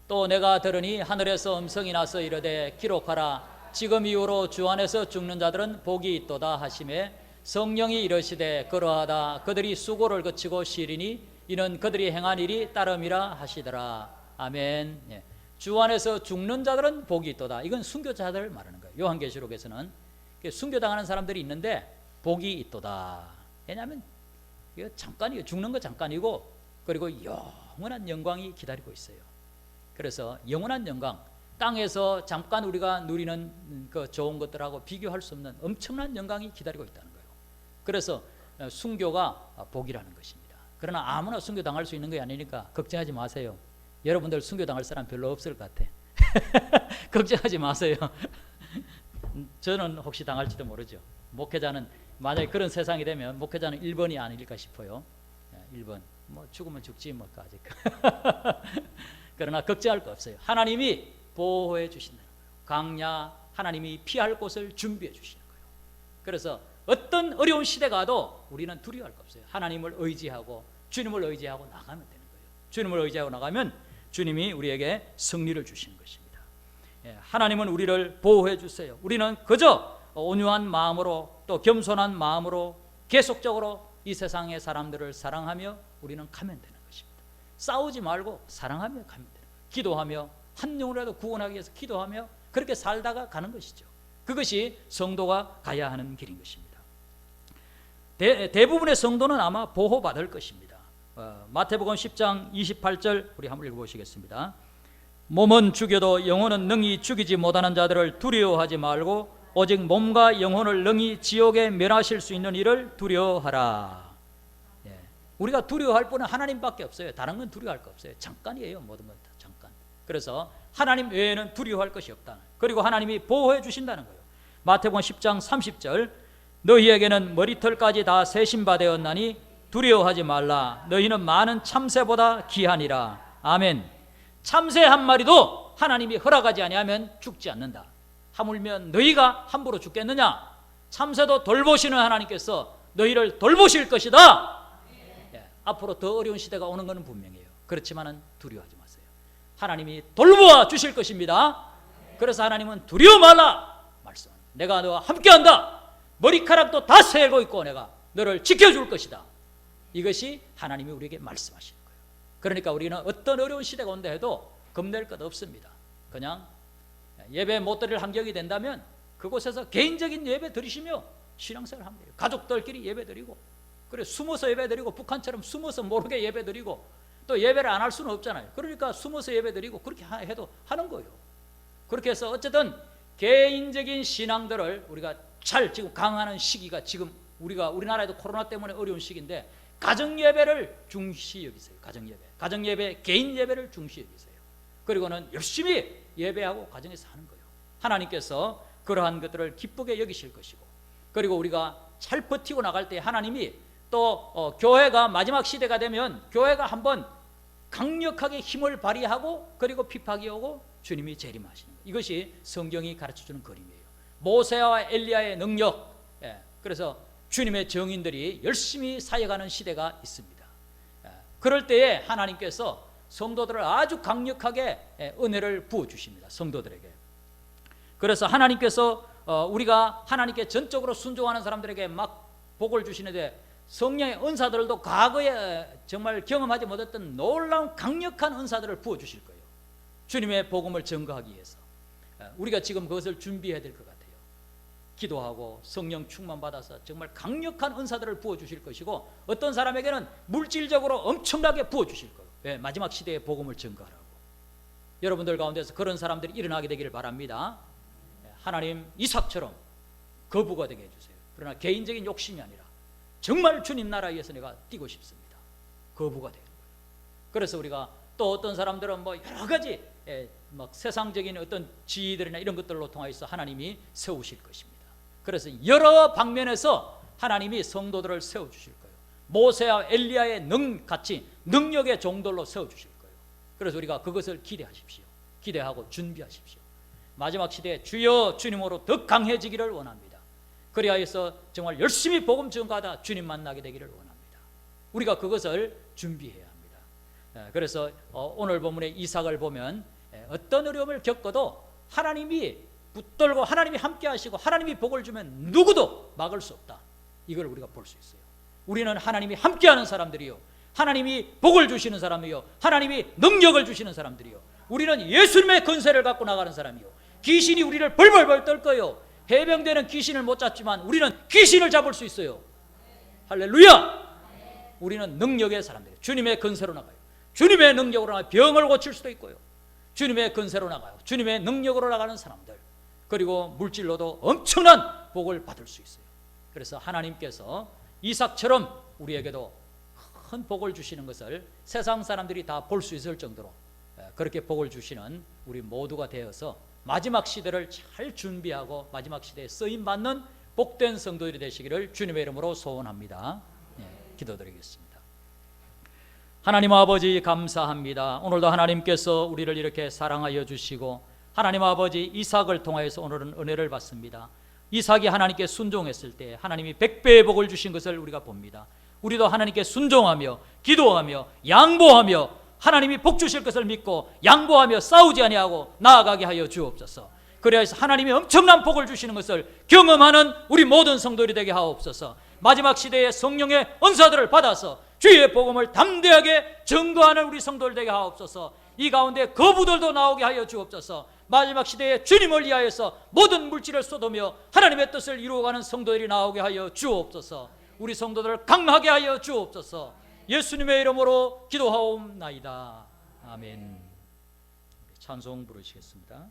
또 내가 들으니 하늘에서 음성이 나서 이르되 기록하라. 지금 이후로 주 안에서 죽는 자들은 복이 있도다 하시매 성령이 이르시되 그러하다. 그들이 수고를 거치고 쉬리니 이는 그들이 행한 일이 따름이라 하시더라. 아멘. 주 안에서 죽는 자들은 복이 있도다. 이건 순교자들을 말하는 거예요. 요한계시록에서는 순교당하는 사람들이 있는데 복이 있도다. 왜냐하면 이거 잠깐이에요. 죽는 거 잠깐이고, 그리고 영원한 영광이 기다리고 있어요. 그래서 영원한 영광, 땅에서 잠깐 우리가 누리는 그 좋은 것들하고 비교할 수 없는 엄청난 영광이 기다리고 있다는 거예요. 그래서 순교가 복이라는 것입니다. 그러나 아무나 순교당할 수 있는 게 아니니까 걱정하지 마세요. 여러분들 순교당할 사람 별로 없을 것 같아. 걱정하지 마세요. 저는 혹시 당할지도 모르죠. 목회자는 만약에 그런 세상이 되면 목회자는 1번이 아닐까 싶어요. 1번 뭐 죽으면 죽지 뭐 아직. 그러나 걱정할 거 없어요. 하나님이 보호해 주신다는 거예요. 강야 하나님이 피할 곳을 준비해 주시는 거예요. 그래서 어떤 어려운 시대가 와도 우리는 두려워할 거 없어요. 하나님을 의지하고 주님을 의지하고 나가면 되는 거예요. 주님을 의지하고 나가면 주님이 우리에게 승리를 주시는 것입니다. 하나님은 우리를 보호해 주세요. 우리는 그저 온유한 마음으로 또 겸손한 마음으로 계속적으로 이 세상의 사람들을 사랑하며 우리는 가면 되는 것입니다. 싸우지 말고 사랑하며 가면 되는 거예요. 기도하며 한 영혼이라도 구원하기 위해서 기도하며 그렇게 살다가 가는 것이죠. 그것이 성도가 가야 하는 길인 것입니다. 대부분의 성도는 아마 보호받을 것입니다. 마태복음 10장 28절 우리 한번 읽어보시겠습니다. 몸은 죽여도 영혼은 능히 죽이지 못하는 자들을 두려워하지 말고 오직 몸과 영혼을 능히 지옥에 멸하실 수 있는 일을 두려워하라. 예. 우리가 두려워할 분은 하나님밖에 없어요. 다른 건 두려워할 거 없어요. 잠깐이에요. 모든 건 다 잠깐. 그래서 하나님 외에는 두려워할 것이 없다. 그리고 하나님이 보호해 주신다는 거예요. 마태복음 10장 30절, 너희에게는 머리털까지 다 세신 바 되었나니 두려워하지 말라. 너희는 많은 참새보다 귀하니라. 아멘. 참새 한 마리도 하나님이 허락하지 아니하면 죽지 않는다. 하물며 너희가 함부로 죽겠느냐? 참새도 돌보시는 하나님께서 너희를 돌보실 것이다. 예, 앞으로 더 어려운 시대가 오는 것은 분명해요. 그렇지만은 두려워하지 마세요. 하나님이 돌보아 주실 것입니다. 그래서 하나님은 두려워 말라 말씀. 내가 너와 함께한다. 머리카락도 다 세고 있고 내가 너를 지켜줄 것이다. 이것이 하나님이 우리에게 말씀하시는 거예요. 그러니까 우리는 어떤 어려운 시대가 온다 해도 겁낼 것 없습니다. 그냥 예배 못 드릴 환경이 된다면 그곳에서 개인적인 예배 드리시며 신앙생활 하면 돼요. 가족들끼리 예배 드리고, 그래 숨어서 예배 드리고, 북한처럼 숨어서 모르게 예배 드리고, 또 예배를 안 할 수는 없잖아요. 그러니까 숨어서 예배 드리고 그렇게 해도 하는 거예요. 그렇게 해서 어쨌든 개인적인 신앙들을 우리가 잘 지금 강화하는 시기가, 지금 우리나라에도 코로나 때문에 어려운 시기인데 가정 예배를 중시 여기세요. 가정 예배, 개인 예배를 중시 여기세요. 그리고는 열심히 예배하고 가정에서 하는 거예요. 하나님께서 그러한 것들을 기쁘게 여기실 것이고, 그리고 우리가 잘 버티고 나갈 때 하나님이 또 교회가 마지막 시대가 되면 교회가 한번 강력하게 힘을 발휘하고 그리고 핍박이 오고 주님이 재림하시는 거예요. 이것이 성경이 가르쳐주는 그림이에요. 모세와 엘리야의 능력, 그래서 주님의 정인들이 열심히 사역하는 시대가 있습니다. 그럴 때에 하나님께서 성도들을 아주 강력하게 은혜를 부어주십니다. 성도들에게. 그래서 하나님께서 우리가 하나님께 전적으로 순종하는 사람들에게 막 복을 주시는데, 성령의 은사들도 과거에 정말 경험하지 못했던 놀라운 강력한 은사들을 부어주실 거예요. 주님의 복음을 증거하기 위해서. 우리가 지금 그것을 준비해야 될 것 같아요. 기도하고 성령 충만 받아서 정말 강력한 은사들을 부어주실 것이고, 어떤 사람에게는 물질적으로 엄청나게 부어주실 거예요. 왜? 마지막 시대의 복음을 증거하라고. 여러분들 가운데서 그런 사람들이 일어나게 되기를 바랍니다. 하나님 이삭처럼 거부가 되게 해주세요. 그러나 개인적인 욕심이 아니라 정말 주님 나라 위해서 내가 뛰고 싶습니다. 거부가 되는 거예요. 그래서 우리가 또 어떤 사람들은 뭐 여러 가지 막 세상적인 어떤 지위들이나 이런 것들로 통하여서 하나님이 세우실 것입니다. 그래서 여러 방면에서 하나님이 성도들을 세워주실 거예요. 모세와 엘리야의 같이 능력의 종들로 세워주실 거예요. 그래서 우리가 그것을 기대하십시오. 기대하고 준비하십시오. 마지막 시대에 주여 주님으로 더 강해지기를 원합니다. 그리하여서 정말 열심히 복음 증거하다 주님 만나게 되기를 원합니다. 우리가 그것을 준비해야 합니다. 그래서 오늘 본문의 이삭을 보면 어떤 어려움을 겪어도 하나님이 붙들고 하나님이 함께 하시고 하나님이 복을 주면 누구도 막을 수 없다. 이걸 우리가 볼 수 있어요. 우리는 하나님이 함께하는 사람들이요, 하나님이 복을 주시는 사람이요, 하나님이 능력을 주시는 사람들이요, 우리는 예수님의 권세를 갖고 나가는 사람이요, 귀신이 우리를 벌벌벌 떨 거예요. 해병대는 귀신을 못 잡지만 우리는 귀신을 잡을 수 있어요. 할렐루야. 우리는 능력의 사람들이에요. 주님의 권세로 나가요. 주님의 능력으로 나가요. 병을 고칠 수도 있고요, 주님의 권세로 나가요. 주님의 능력으로 나가는 사람들, 그리고 물질로도 엄청난 복을 받을 수 있어요. 그래서 하나님께서 이삭처럼 우리에게도 큰 복을 주시는 것을 세상 사람들이 다 볼 수 있을 정도로 그렇게 복을 주시는 우리 모두가 되어서 마지막 시대를 잘 준비하고 마지막 시대에 쓰임받는 복된 성도들이 되시기를 주님의 이름으로 소원합니다. 기도드리겠습니다. 하나님 아버지 감사합니다. 오늘도 하나님께서 우리를 이렇게 사랑하여 주시고 하나님 아버지 이삭을 통하여서 오늘은 은혜를 받습니다. 이삭이 하나님께 순종했을 때 하나님이 100배의 복을 주신 것을 우리가 봅니다. 우리도 하나님께 순종하며 기도하며 양보하며 하나님이 복 주실 것을 믿고 양보하며 싸우지 아니하고 나아가게 하여 주옵소서. 그래서 하나님이 엄청난 복을 주시는 것을 경험하는 우리 모든 성도들이 되게 하옵소서. 마지막 시대의 성령의 은사들을 받아서 주의 복음을 담대하게 증거하는 우리 성도들 되게 하옵소서. 이 가운데 거부들도 나오게 하여 주옵소서. 마지막 시대에 주님을 위하여서 모든 물질을 쏟으며 하나님의 뜻을 이루어가는 성도들이 나오게 하여 주옵소서. 우리 성도들을 강하게 하여 주옵소서. 예수님의 이름으로 기도하옵나이다. 아멘. 찬송 부르시겠습니다.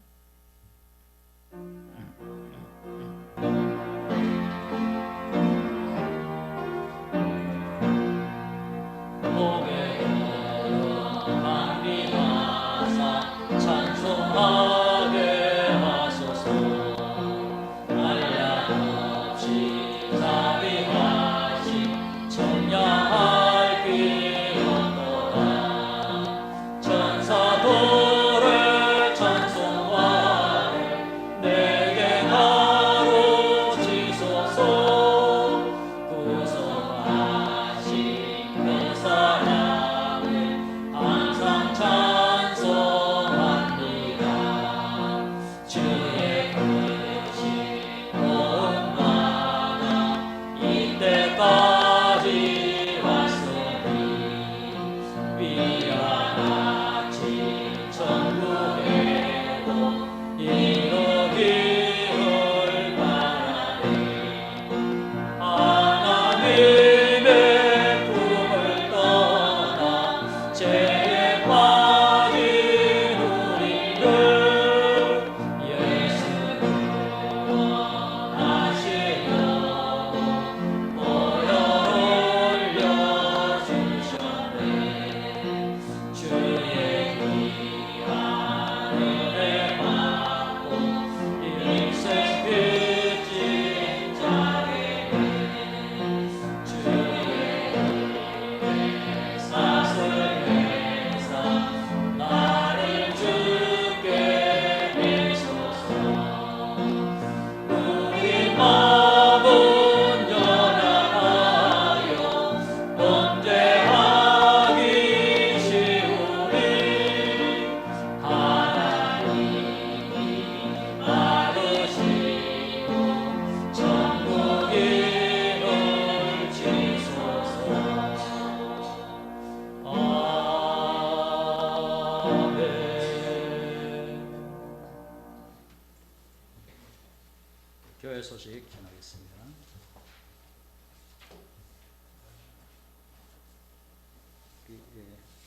교회 소식 전하겠습니다.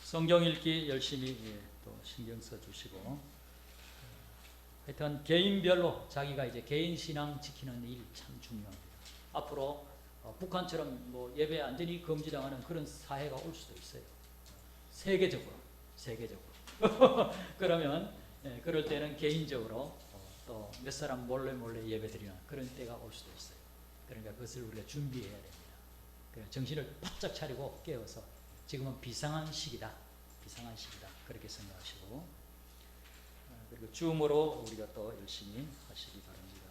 성경 읽기 열심히 또 신경 써 주시고, 하여튼 개인별로 자기가 이제 개인 신앙 지키는 일 참 중요합니다. 앞으로 북한처럼 뭐 예배 완전히 금지당하는 그런 사회가 올 수도 있어요. 세계적으로. 그러면 그럴 때는 개인적으로 또 몇 사람 몰래 예배드리는 그런 때가 올 수도 있어요. 그러니까 그것을 우리가 준비해야 됩니다. 정신을 바짝 차리고 깨어서 지금은 비상한 시기다 그렇게 생각하시고, 그리고 줌으로 우리가 또 열심히 하시기 바랍니다.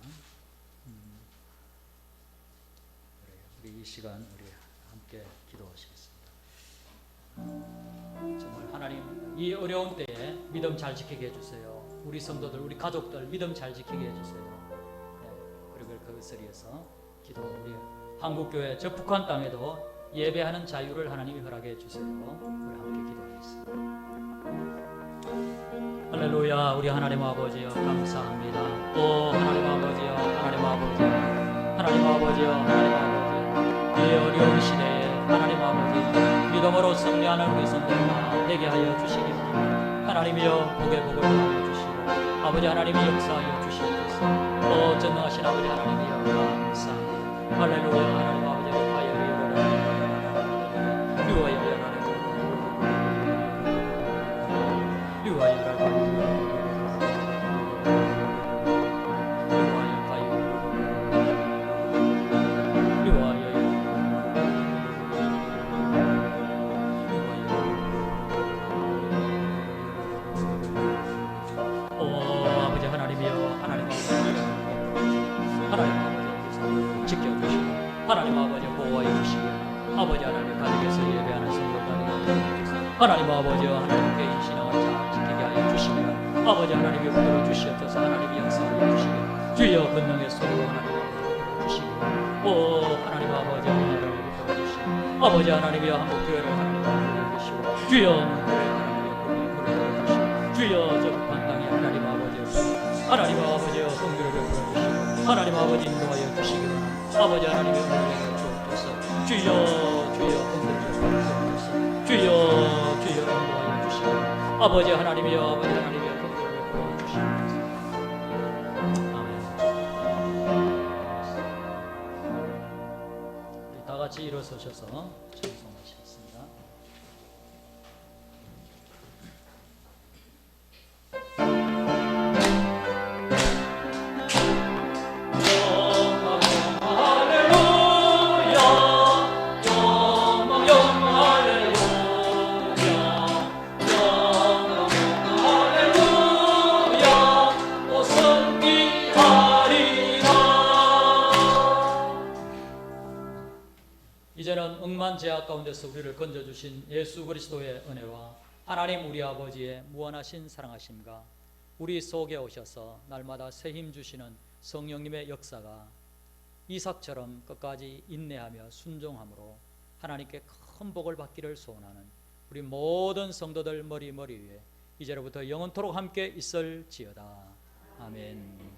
우리 이 시간 우리 함께 기도하시겠습니다. 정말 하나님, 이 어려운 때에 믿음 잘 지키게 해주세요. 우리 성도들, 우리 가족들 믿음 잘 지키게 해주세요. 그리고 그것을 위해서 기도, 우리 한국교회 저 북한 땅에도 예배하는 자유를 하나님이 허락해 주세요. 우리 함께 기도하겠습니다. 할렐루야. 우리 하나님 아버지여 감사합니다. 또 하나님 아버지여, 하나님 아버지여, 하나님 아버지여, 하나님 아버지여, 이 어려운 시대에 하나님 아버지 믿음으로 승리하는 우리 성도가 되게 하여 주시기 바랍니다. 하나님이여 복의 복을 더하여 주시고 아버지 하나님이 역사하여 주시옵소서. 또 전능하신 아버지 하나님이여 감사합니다. 할렐루야. 하나님 아버지 하나님 아버지 보호하여 주시기 바랍니다. 아버지 하나님 가정에서 예배하는 성도들 하나님 아버지여, 하나님 개인 신앙을 잘 지키게 하여 주시기 바랍니다. 아버지 하나님이 붙들어 주시옵소서. 하나님이 역사하여 주시기 바랍니다. 주여 권능의 손으로 하나님 아버지 주시기 바랍니다. 오 하나님 아버지 하나님을 붙들어 주시기 아버지 하나님이여 한국교회를 하나님 붙들어 주시고 주여 하나님의 불을 주시고 주여 저 북한 땅에 하나님 아버지여, 하나님 아버지여 성교를 베풀어 주시고 하나님 아버지 인도하여 주시기 바랍니다. 아버지 하나님의 은혜를 주옵소서. 주여 은혜를 주옵소서. 주여 인도하여 주시고 아버지 하나님이여, 아버지 하나님의 은혜를 베풀어 주시옵소서. 같이 일어서셔서 찬송하시겠습니다. 이제는 억만제약 가운데서 우리를 건져주신 예수 그리스도의 은혜와 하나님 우리 아버지의 무한하신 사랑하심과 우리 속에 오셔서 날마다 새 힘 주시는 성령님의 역사가 이삭처럼 끝까지 인내하며 순종함으로 하나님께 큰 복을 받기를 소원하는 우리 모든 성도들 머리 위에 이제로부터 영원토록 함께 있을지어다. 아멘.